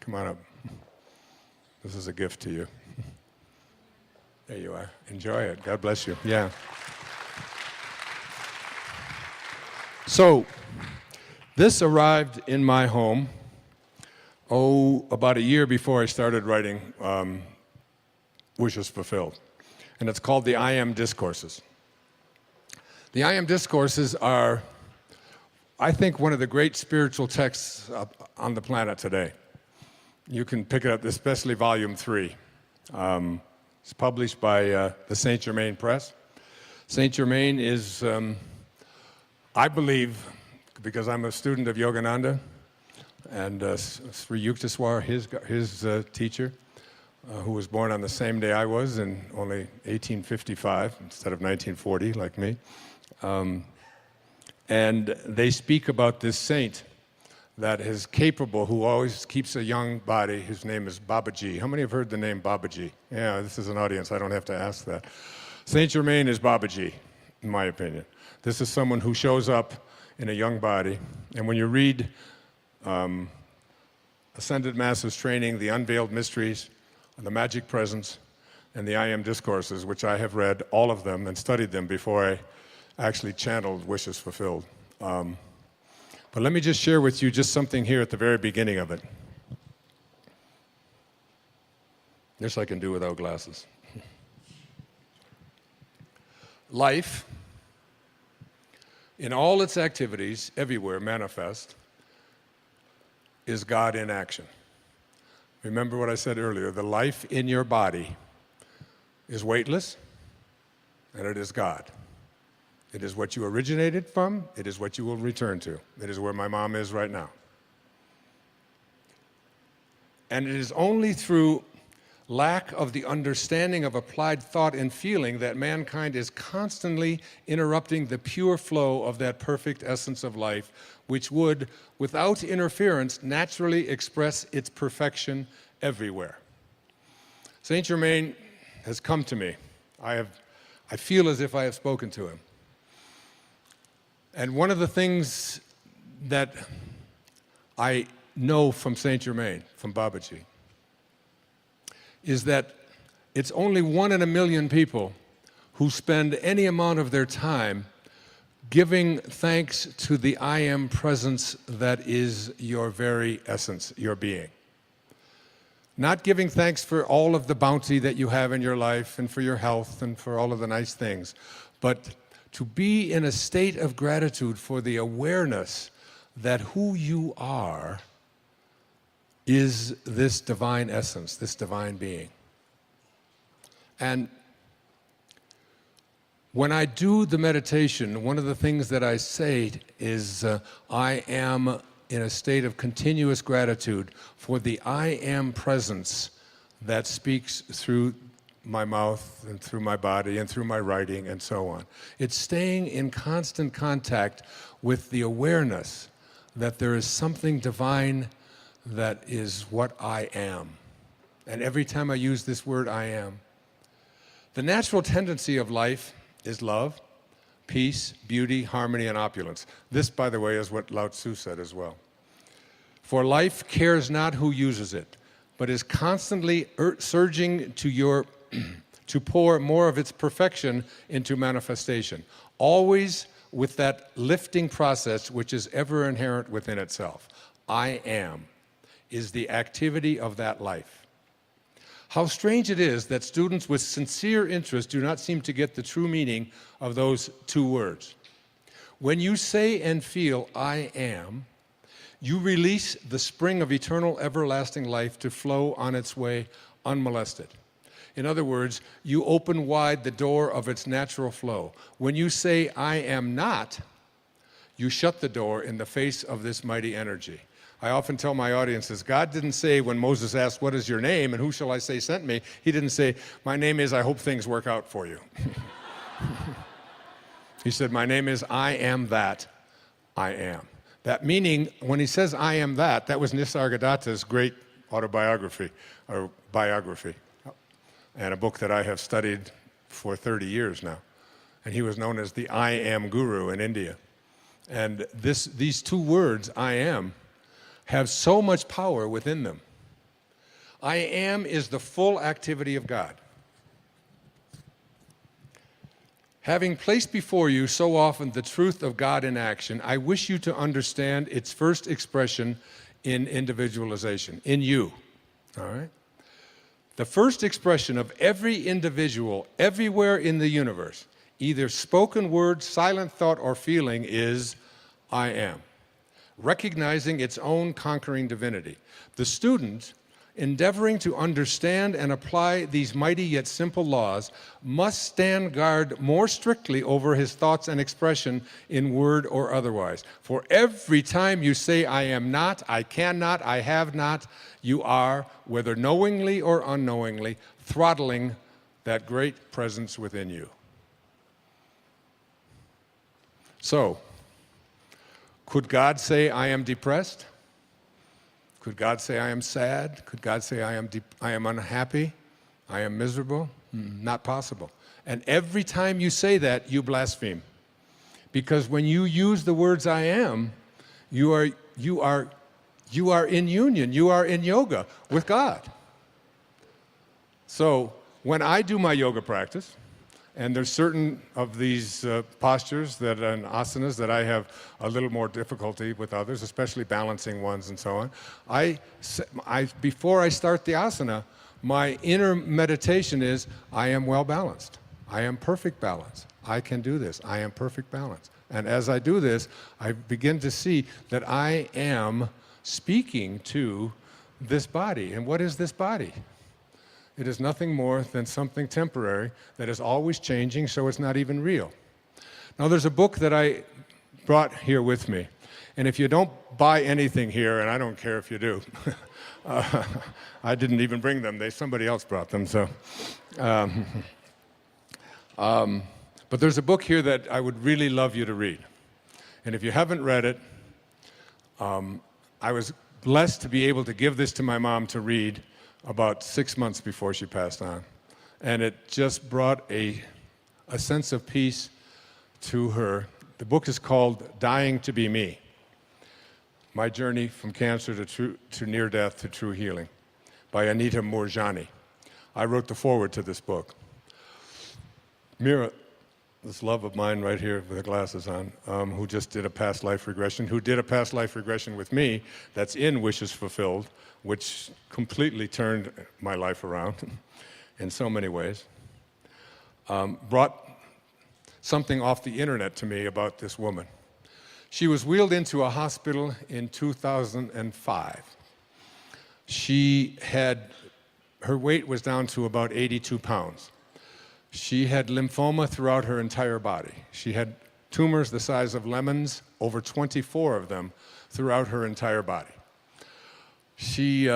Come on up. This is a gift to you. There you are. Enjoy it. God bless you. Yeah. So, this arrived in my home about a year before I started writing Wishes Fulfilled. And it's called the I Am Discourses. The I Am Discourses are, I think, one of the great spiritual texts on the planet today. You can pick it up, especially Volume 3. It's published by the Saint Germain Press. Saint Germain is, I believe, because I'm a student of Yogananda, and Sri Yukteswar, his teacher, who was born on the same day I was in only 1855 instead of 1940, like me. And they speak about this saint that is capable, who always keeps a young body. His name is Babaji. How many have heard the name Babaji? Yeah, this is an audience. I don't have to ask that. Saint Germain is Babaji, in my opinion. This is someone who shows up in a young body. And when you read Ascended Masters Training, The Unveiled Mysteries, The Magic Presence, and the I Am Discourses, which I have read all of them and studied them before I actually channeled Wishes Fulfilled. But let me just share with you just something here at the very beginning of it. This I can do without glasses. Life, in all its activities, everywhere manifest, is God in action. Remember what I said earlier, the life in your body is weightless, and it is God. It is what you originated from, it is what you will return to. It is where my mom is right now. And it is only through lack of the understanding of applied thought and feeling that mankind is constantly interrupting the pure flow of that perfect essence of life, which would, without interference, naturally express its perfection everywhere. Saint Germain has come to me. I feel as if I have spoken to him. And one of the things that I know from Saint Germain, from Babaji, is that it's only 1 in a million people who spend any amount of their time giving thanks to the I Am presence that is your very essence, your being. Not giving thanks for all of the bounty that you have in your life and for your health and for all of the nice things, but to be in a state of gratitude for the awareness that who you are is this divine essence, this divine being. And when I do the meditation, one of the things that I say is I am in a state of continuous gratitude for the I am presence that speaks through my mouth and through my body and through my writing and so on. It's staying in constant contact with the awareness that there is something divine that is what I am. And every time I use this word, I am. The natural tendency of life is love, peace, beauty, harmony, and opulence. This, by the way, is what Lao Tzu said as well. For life cares not who uses it, but is constantly surging to pour more of its perfection into manifestation, always with that lifting process which is ever inherent within itself. I am is the activity of that life. How strange it is that students with sincere interest do not seem to get the true meaning of those two words. When you say and feel, I am, you release the spring of eternal, everlasting life to flow on its way unmolested. In other words, you open wide the door of its natural flow. When you say, I am not, you shut the door in the face of this mighty energy. I often tell my audiences, God didn't say when Moses asked, what is your name and who shall I say sent me? He didn't say, my name is I hope things work out for you. He said, my name is I am that I am. That meaning, when he says I am that, that was Nisargadatta's great autobiography, or biography, and a book that I have studied for 30 years now. And he was known as the I am guru in India. And these two words, I am, have so much power within them. I am is the full activity of God. Having placed before you so often the truth of God in action, I wish you to understand its first expression in individualization, in you, all right? The first expression of every individual everywhere in the universe, either spoken word, silent thought, or feeling, is I am, recognizing its own conquering divinity. The student, endeavoring to understand and apply these mighty yet simple laws, must stand guard more strictly over his thoughts and expression in word or otherwise. For every time you say, I am not, I cannot, I have not, you are, whether knowingly or unknowingly, throttling that great presence within you. So, could God say, I am depressed? Could God say, I am sad? Could God say, I am unhappy? I am miserable? Not possible. And every time you say that, you blaspheme. Because when you use the words I am, you are in union, you are in yoga with God. So when I do my yoga practice, and there's certain of these postures and asanas that I have a little more difficulty with others, especially balancing ones and so on. Before I start the asana, my inner meditation is, I am well balanced. I am perfect balance. I can do this. I am perfect balance. And as I do this, I begin to see that I am speaking to this body. And what is this body? It is nothing more than something temporary that is always changing, so it's not even real. Now, there's a book that I brought here with me. And if you don't buy anything here, and I don't care if you do, I didn't even bring them. Somebody else brought them. So, but there's a book here that I would really love you to read. And if you haven't read it, I was blessed to be able to give this to my mom to read about 6 months before she passed on. And it just brought a sense of peace to her. The book is called Dying to Be Me: My Journey from Cancer to Near Death to True Healing, by Anita Moorjani. I wrote the foreword to this book. Mira, this love of mine right here with the glasses on, who just did a past life regression, with me, that's in Wishes Fulfilled, which completely turned my life around in so many ways, brought something off the internet to me about this woman. She was wheeled into a hospital in 2005. Her weight was down to about 82 pounds. She had lymphoma throughout her entire body. She had tumors the size of lemons, over 24 of them, throughout her entire body. She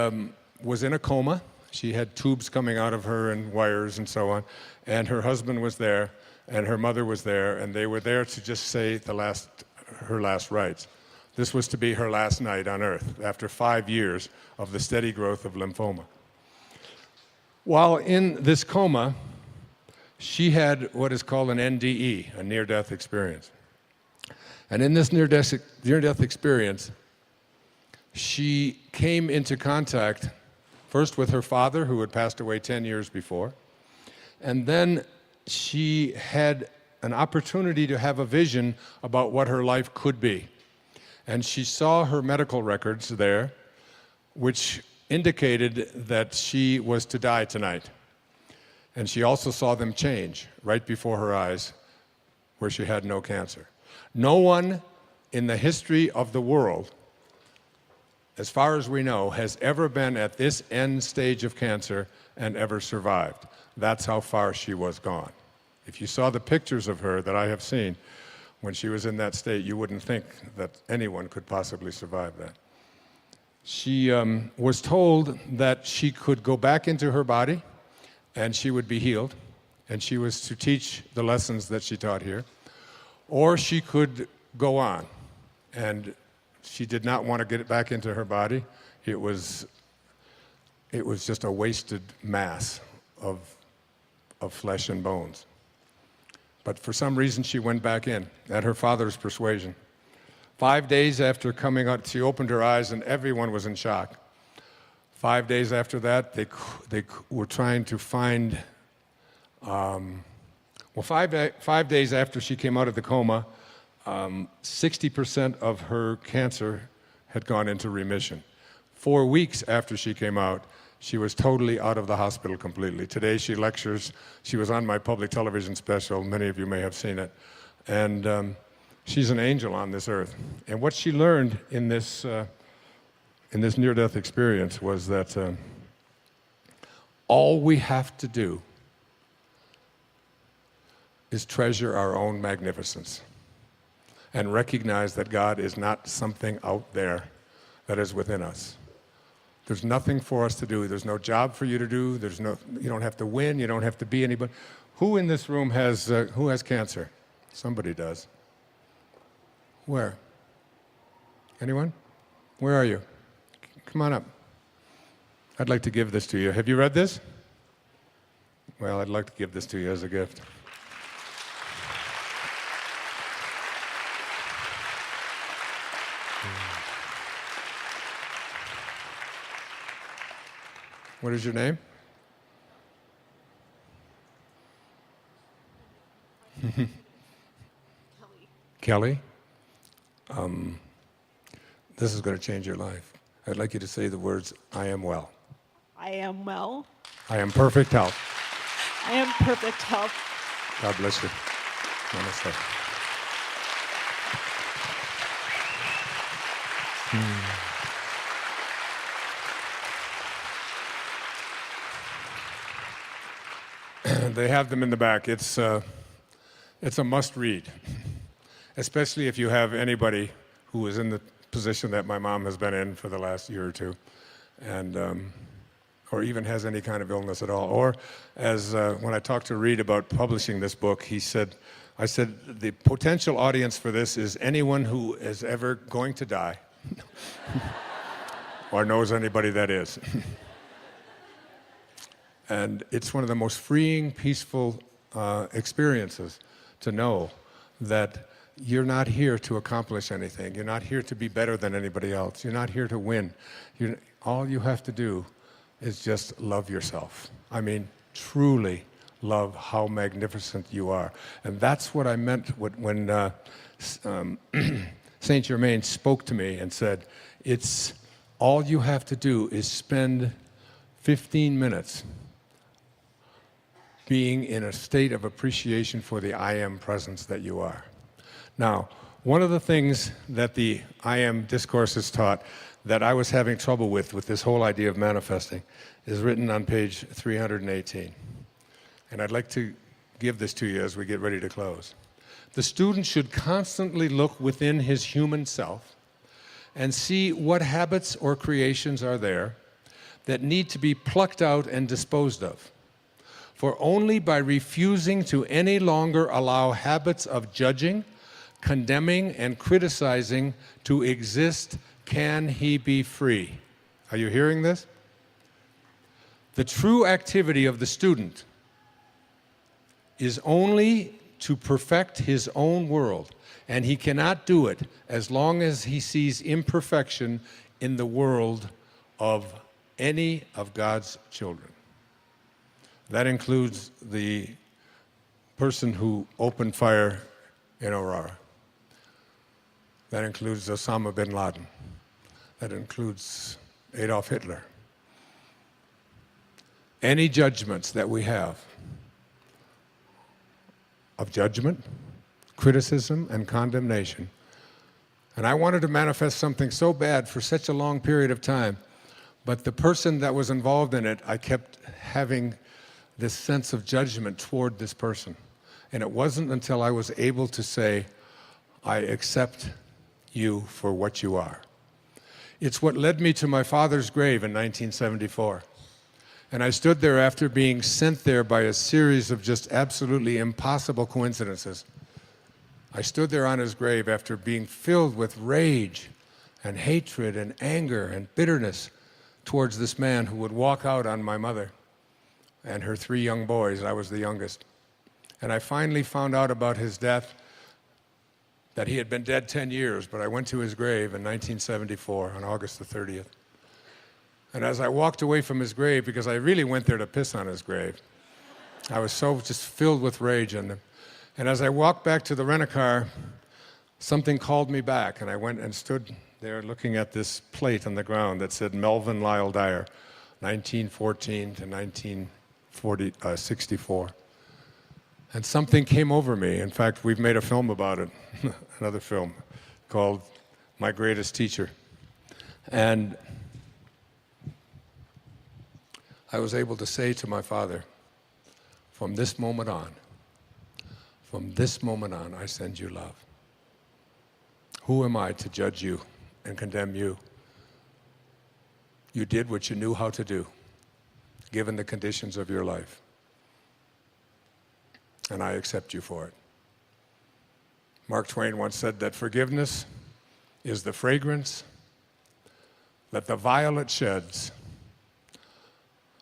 was in a coma. She had tubes coming out of her and wires and so on. And her husband was there, and her mother was there, and they were there to just say her last rites. This was to be her last night on earth after 5 years of the steady growth of lymphoma. While in this coma, she had what is called an NDE, a near-death experience. And in this near-death experience, she came into contact first with her father, who had passed away 10 years before, and then she had an opportunity to have a vision about what her life could be. And she saw her medical records there, which indicated that she was to die tonight. And she also saw them change right before her eyes, where she had no cancer. No one in the history of the world, as far as we know, has ever been at this end stage of cancer and ever survived. That's how far she was gone. If you saw the pictures of her that I have seen when she was in that state, you wouldn't think that anyone could possibly survive that. She was told that she could go back into her body and she would be healed, and she was to teach the lessons that she taught here, or she could go on. And she did not want to get back into her body. It was just a wasted mass of flesh and bones. But for some reason, she went back in at her father's persuasion. 5 days after coming out, she opened her eyes, and everyone was in shock. 5 days after that, they were trying to find, 5 days after she came out of the coma, 60% of her cancer had gone into remission. 4 weeks after she came out, she was totally out of the hospital completely. Today she lectures. She was on my public television special. Many of you may have seen it. And she's an angel on this earth. And what she learned in this near-death experience was that all we have to do is treasure our own magnificence and recognize that God is not something out there that is within us. There's nothing for us to do. There's no job for you to do. You don't have to win. You don't have to be anybody. Who in this room has cancer? Somebody does. Where? Anyone? Where are you? Come on up. I'd like to give this to you. Have you read this? Well, I'd like to give this to you as a gift. What is your name? Kelly. This is going to change your life. I'd like you to say the words, I am well. I am well. I am perfect health. I am perfect health. God bless you. Namaste. They have them in the back. It's a must-read, especially if you have anybody who is in the position that my mom has been in for the last year or two, and or even has any kind of illness at all. Or as when I talked to Reed about publishing this book, I said, the potential audience for this is anyone who is ever going to die or knows anybody that is. And it's one of the most freeing, peaceful experiences to know that you're not here to accomplish anything. You're not here to be better than anybody else. You're not here to win. All you have to do is just love yourself. I mean, truly love how magnificent you are. And that's what I meant when Saint Germain spoke to me and said, it's all you have to do is spend 15 minutes being in a state of appreciation for the I am presence that you are. Now, one of the things that the I am discourses taught that I was having trouble with this whole idea of manifesting is written on page 318. And I'd like to give this to you as we get ready to close. The student should constantly look within his human self and see what habits or creations are there that need to be plucked out and disposed of. For only by refusing to any longer allow habits of judging, condemning, and criticizing to exist can he be free. Are you hearing this? The true activity of the student is only to perfect his own world, and he cannot do it as long as he sees imperfection in the world of any of God's children. That includes the person who opened fire in Aurora. That includes Osama bin Laden. That includes Adolf Hitler. Any judgments that we have of judgment, criticism, and condemnation. And I wanted to manifest something so bad for such a long period of time, but the person that was involved in it, I kept having this sense of judgment toward this person. And it wasn't until I was able to say, I accept you for what you are. It's what led me to my father's grave in 1974. And I stood there after being sent there by a series of just absolutely impossible coincidences. I stood there on his grave after being filled with rage and hatred and anger and bitterness towards this man who would walk out on my mother and her 3 young boys. I was the youngest. And I finally found out about his death, that he had been dead 10 years, but I went to his grave in 1974 on August the 30th. And as I walked away from his grave, because I really went there to piss on his grave, I was so just filled with rage. And as I walked back to the rent-a-car, something called me back, and I went and stood there looking at this plate on the ground that said Melvin Lyle Dyer, 1914 to 1964. And something came over me. In fact, we've made a film about it, another film called My Greatest Teacher. And I was able to say to my father, from this moment on, I send you love. Who am I to judge you and condemn you? You did what you knew how to do, given the conditions of your life. And I accept you for it. Mark Twain once said that forgiveness is the fragrance that the violet sheds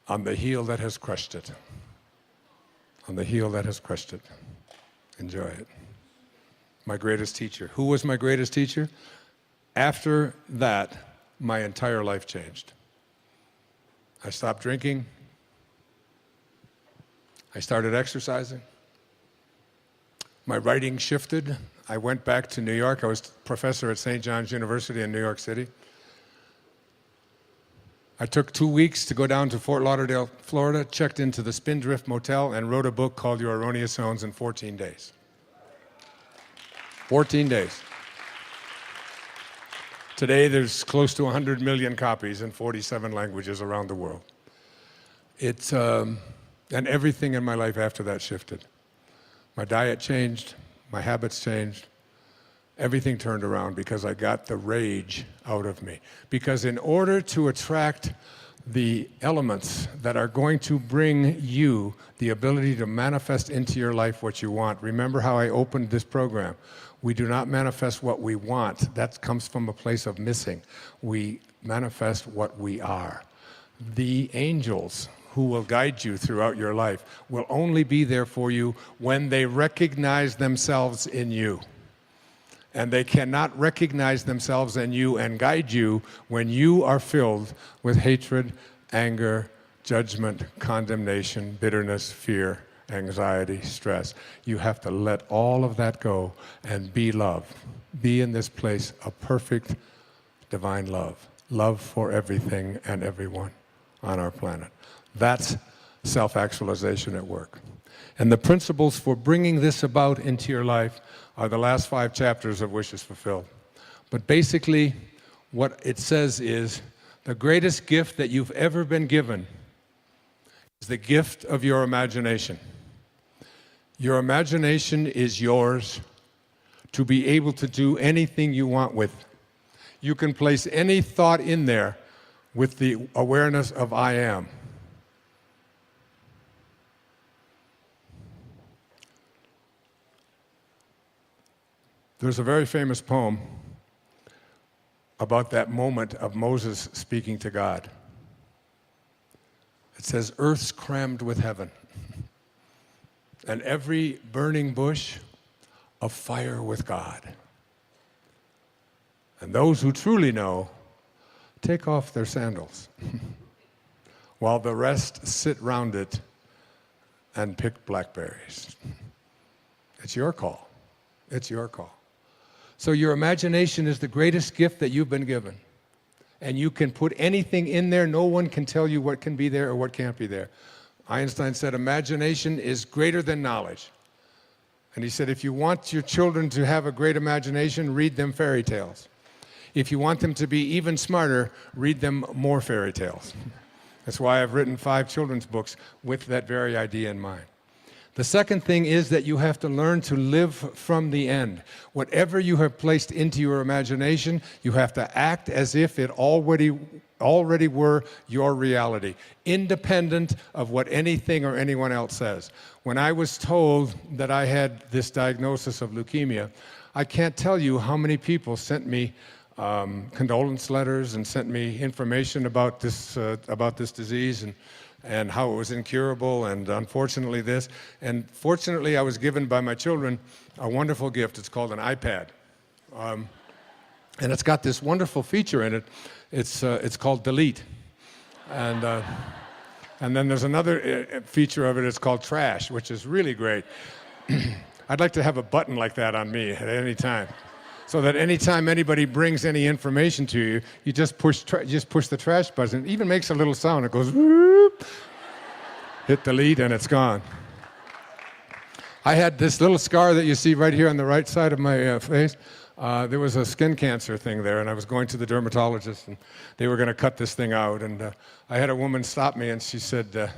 on the heel that has crushed it. On the heel that has crushed it. Enjoy it. My greatest teacher. Who was my greatest teacher? After that, my entire life changed. I stopped drinking. I started exercising. My writing shifted. I went back to New York. I was professor at St. John's University in New York City. I took 2 weeks to go down to Fort Lauderdale, Florida, checked into the Spindrift Motel, and wrote a book called Your Erroneous Zones in 14 days. 14 days. Today, there's close to 100 million copies in 47 languages around the world. It's And everything in my life after that shifted. My diet changed, my habits changed, everything turned around because I got the rage out of me. Because in order to attract the elements that are going to bring you the ability to manifest into your life what you want, remember how I opened this program. We do not manifest what we want. That comes from a place of missing. We manifest what we are. The angels who will guide you throughout your life will only be there for you when they recognize themselves in you. And they cannot recognize themselves in you and guide you when you are filled with hatred, anger, judgment, condemnation, bitterness, fear, anxiety, stress. You have to let all of that go and be love. Be in this place of perfect divine love. Love for everything and everyone on our planet. That's self-actualization at work. And the principles for bringing this about into your life are the last 5 chapters of Wishes Fulfilled. But basically, what it says is, the greatest gift that you've ever been given is the gift of your imagination. Your imagination is yours to be able to do anything you want with. You can place any thought in there with the awareness of I am. There's a very famous poem about that moment of Moses speaking to God. It says, earth's crammed with heaven, and every burning bush afire with God. And those who truly know take off their sandals, while the rest sit round it and pick blackberries. It's your call. It's your call. So your imagination is the greatest gift that you've been given. And you can put anything in there. No one can tell you what can be there or what can't be there. Einstein said, imagination is greater than knowledge. And he said, if you want your children to have a great imagination, read them fairy tales. If you want them to be even smarter, read them more fairy tales. That's why I've written 5 children's books with that very idea in mind. The second thing is that you have to learn to live from the end. Whatever you have placed into your imagination, you have to act as if it already were your reality, independent of what anything or anyone else says. When I was told that I had this diagnosis of leukemia, I can't tell you how many people sent me condolence letters and sent me information about this disease and how it was incurable, and unfortunately this. And fortunately, I was given by my children a wonderful gift. It's called an iPad. And it's got this wonderful feature in it. It's called Delete. And then there's another feature of it. It's called Trash, which is really great. I'd like to have a button like that on me at any time, so that anytime anybody brings any information to you, you just push the trash button. It even makes a little sound. It goes, whoop, hit delete, and it's gone. I had this little scar that you see right here on the right side of my face. There was a skin cancer thing there, and I was going to the dermatologist, and they were going to cut this thing out. And I had a woman stop me, and she said,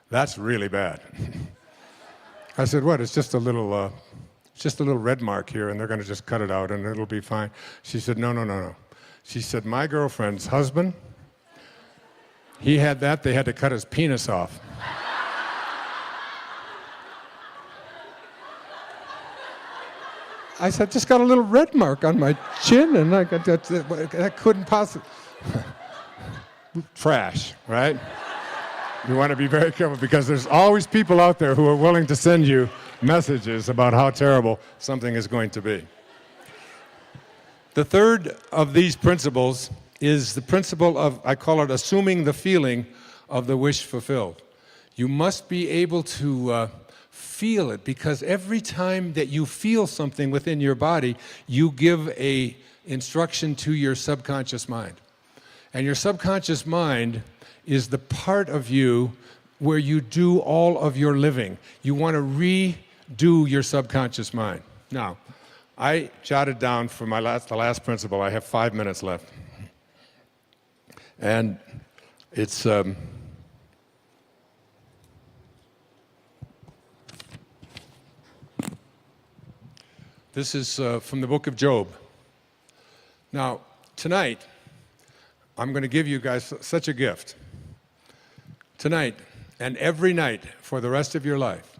that's really bad. I said, what? It's just a little red mark here, and they're going to just cut it out, and it'll be fine. She said, no. She said, my girlfriend's husband, he had that. They had to cut his penis off. I said, just got a little red mark on my chin, and that couldn't possibly... Trash, right? You want to be very careful, because there's always people out there who are willing to send you messages about how terrible something is going to be. The third of these principles is the principle of, I call it, assuming the feeling of the wish fulfilled. You must be able to feel it, because every time that you feel something within your body, you give a instruction to your subconscious mind. And your subconscious mind is the part of you where you do all of your living. You want to redo your subconscious mind. Now, I jotted down for the last principle. I have 5 minutes left. And it's This is from the book of Job. Now, tonight, I'm going to give you guys such a gift. Tonight, and every night for the rest of your life,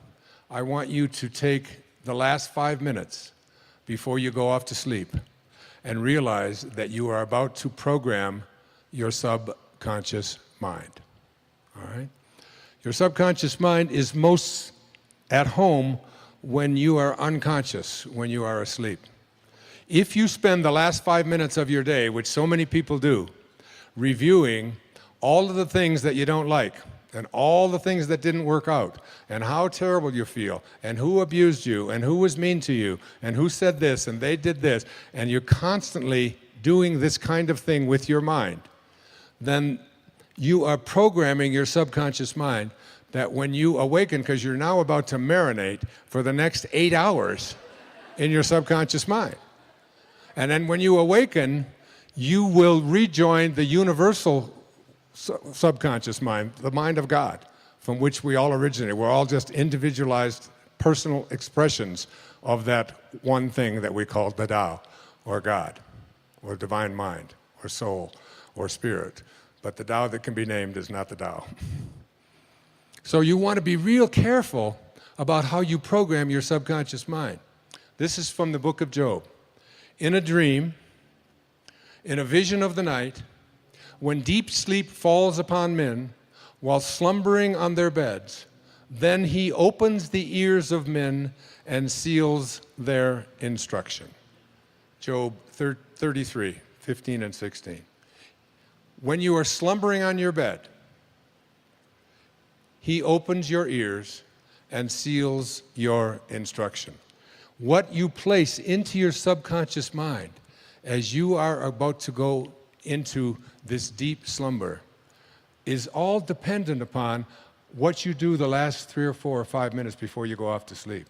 I want you to take the last 5 minutes before you go off to sleep and realize that you are about to program your subconscious mind. All right? Your subconscious mind is most at home when you are unconscious, when you are asleep. If you spend the last 5 minutes of your day, which so many people do, reviewing all of the things that you don't like, and all the things that didn't work out, and how terrible you feel, and who abused you, and who was mean to you, and who said this, and they did this, and you're constantly doing this kind of thing with your mind, then you are programming your subconscious mind that when you awaken, because you're now about to marinate for the next 8 hours in your subconscious mind. And then when you awaken, you will rejoin the universal subconscious mind, the mind of God, from which we all originate. We're all just individualized personal expressions of that one thing that we call the Tao, or God, or divine mind, or soul, or spirit. But the Tao that can be named is not the Tao. So you want to be real careful about how you program your subconscious mind. This is from the book of Job. In a dream, in a vision of the night, when deep sleep falls upon men while slumbering on their beds, then he opens the ears of men and seals their instruction. Job 33, 15 and 16. When you are slumbering on your bed, he opens your ears and seals your instruction. What you place into your subconscious mind as you are about to go into this deep slumber is all dependent upon what you do the last 3 or 4 or 5 minutes before you go off to sleep.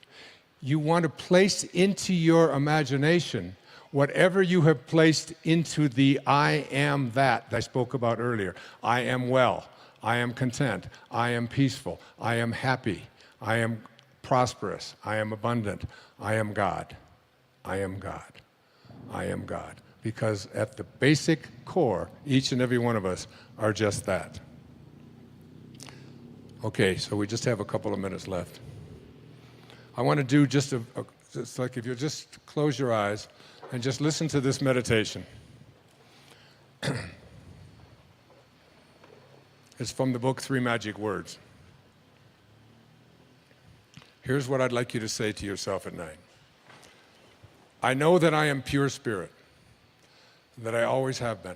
You want to place into your imagination whatever you have placed into the I am that I spoke about earlier. I am well. I am content. I am peaceful. I am happy. I am prosperous. I am abundant. I am God. I am God. I am God. Because at the basic core, each and every one of us are just that. Okay, so we just have a couple of minutes left. I want to do just it's like if you just close your eyes and just listen to this meditation. It's from the book 3 Magic Words. Here's what I'd like you to say to yourself at night. I know that I am pure spirit, that I always have been,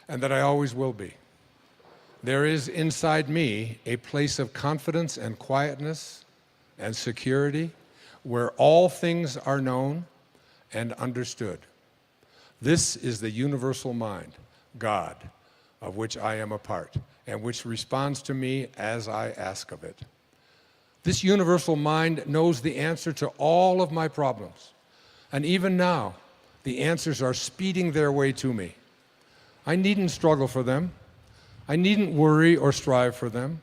and that I always will be. There is inside me a place of confidence and quietness and security where all things are known and understood. This is the universal mind, God, of which I am a part, and which responds to me as I ask of it. This universal mind knows the answer to all of my problems, and even now, the answers are speeding their way to me. I needn't struggle for them. I needn't worry or strive for them.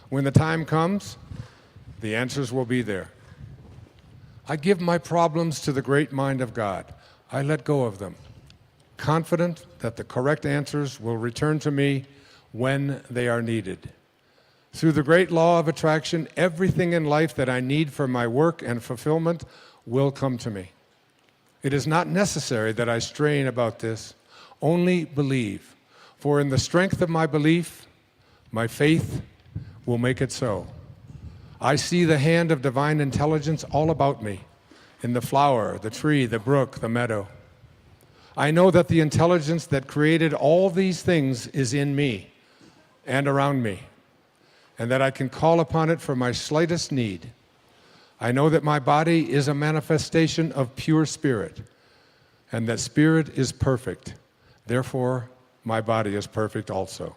When the time comes, the answers will be there. I give my problems to the great mind of God. I let go of them, confident that the correct answers will return to me when they are needed. Through the great law of attraction, everything in life that I need for my work and fulfillment will come to me. It is not necessary that I strain about this, only believe. For in the strength of my belief, my faith will make it so. I see the hand of divine intelligence all about me, in the flower, the tree, the brook, the meadow. I know that the intelligence that created all these things is in me and around me, and that I can call upon it for my slightest need. I know that my body is a manifestation of pure spirit, and that spirit is perfect. Therefore, my body is perfect also.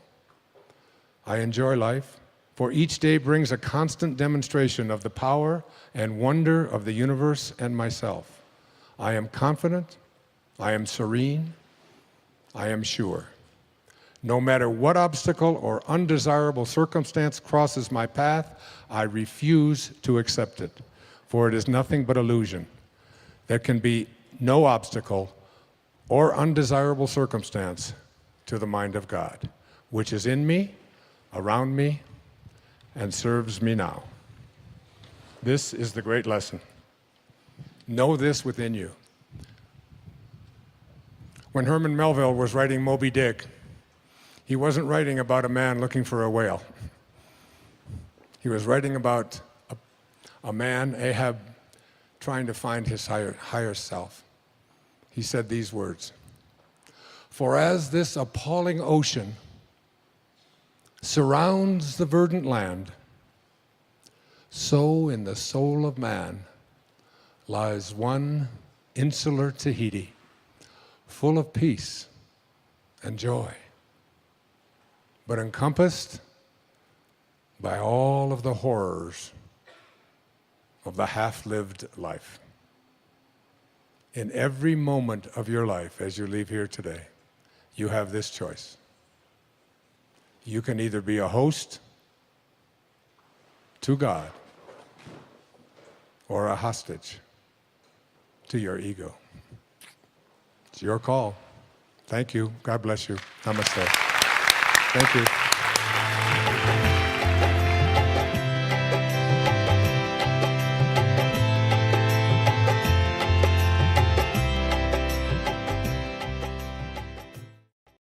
I enjoy life, for each day brings a constant demonstration of the power and wonder of the universe and myself. I am confident, I am serene, I am sure. No matter what obstacle or undesirable circumstance crosses my path, I refuse to accept it, for it is nothing but illusion. there can be no obstacle or undesirable circumstance to the mind of God, which is in me, around me, and serves me now. This is the great lesson. Know this within you. When Herman Melville was writing Moby Dick, he wasn't writing about a man looking for a whale. He was writing about a man, Ahab, trying to find his higher self. He said these words, "For as this appalling ocean surrounds the verdant land, so in the soul of man lies one insular Tahiti, full of peace and joy, but encompassed by all of the horrors of the half-lived life." In every moment of your life as you leave here today, you have this choice. You can either be a host to God or a hostage to your ego. It's your call. Thank you. God bless you. Namaste. Thank you.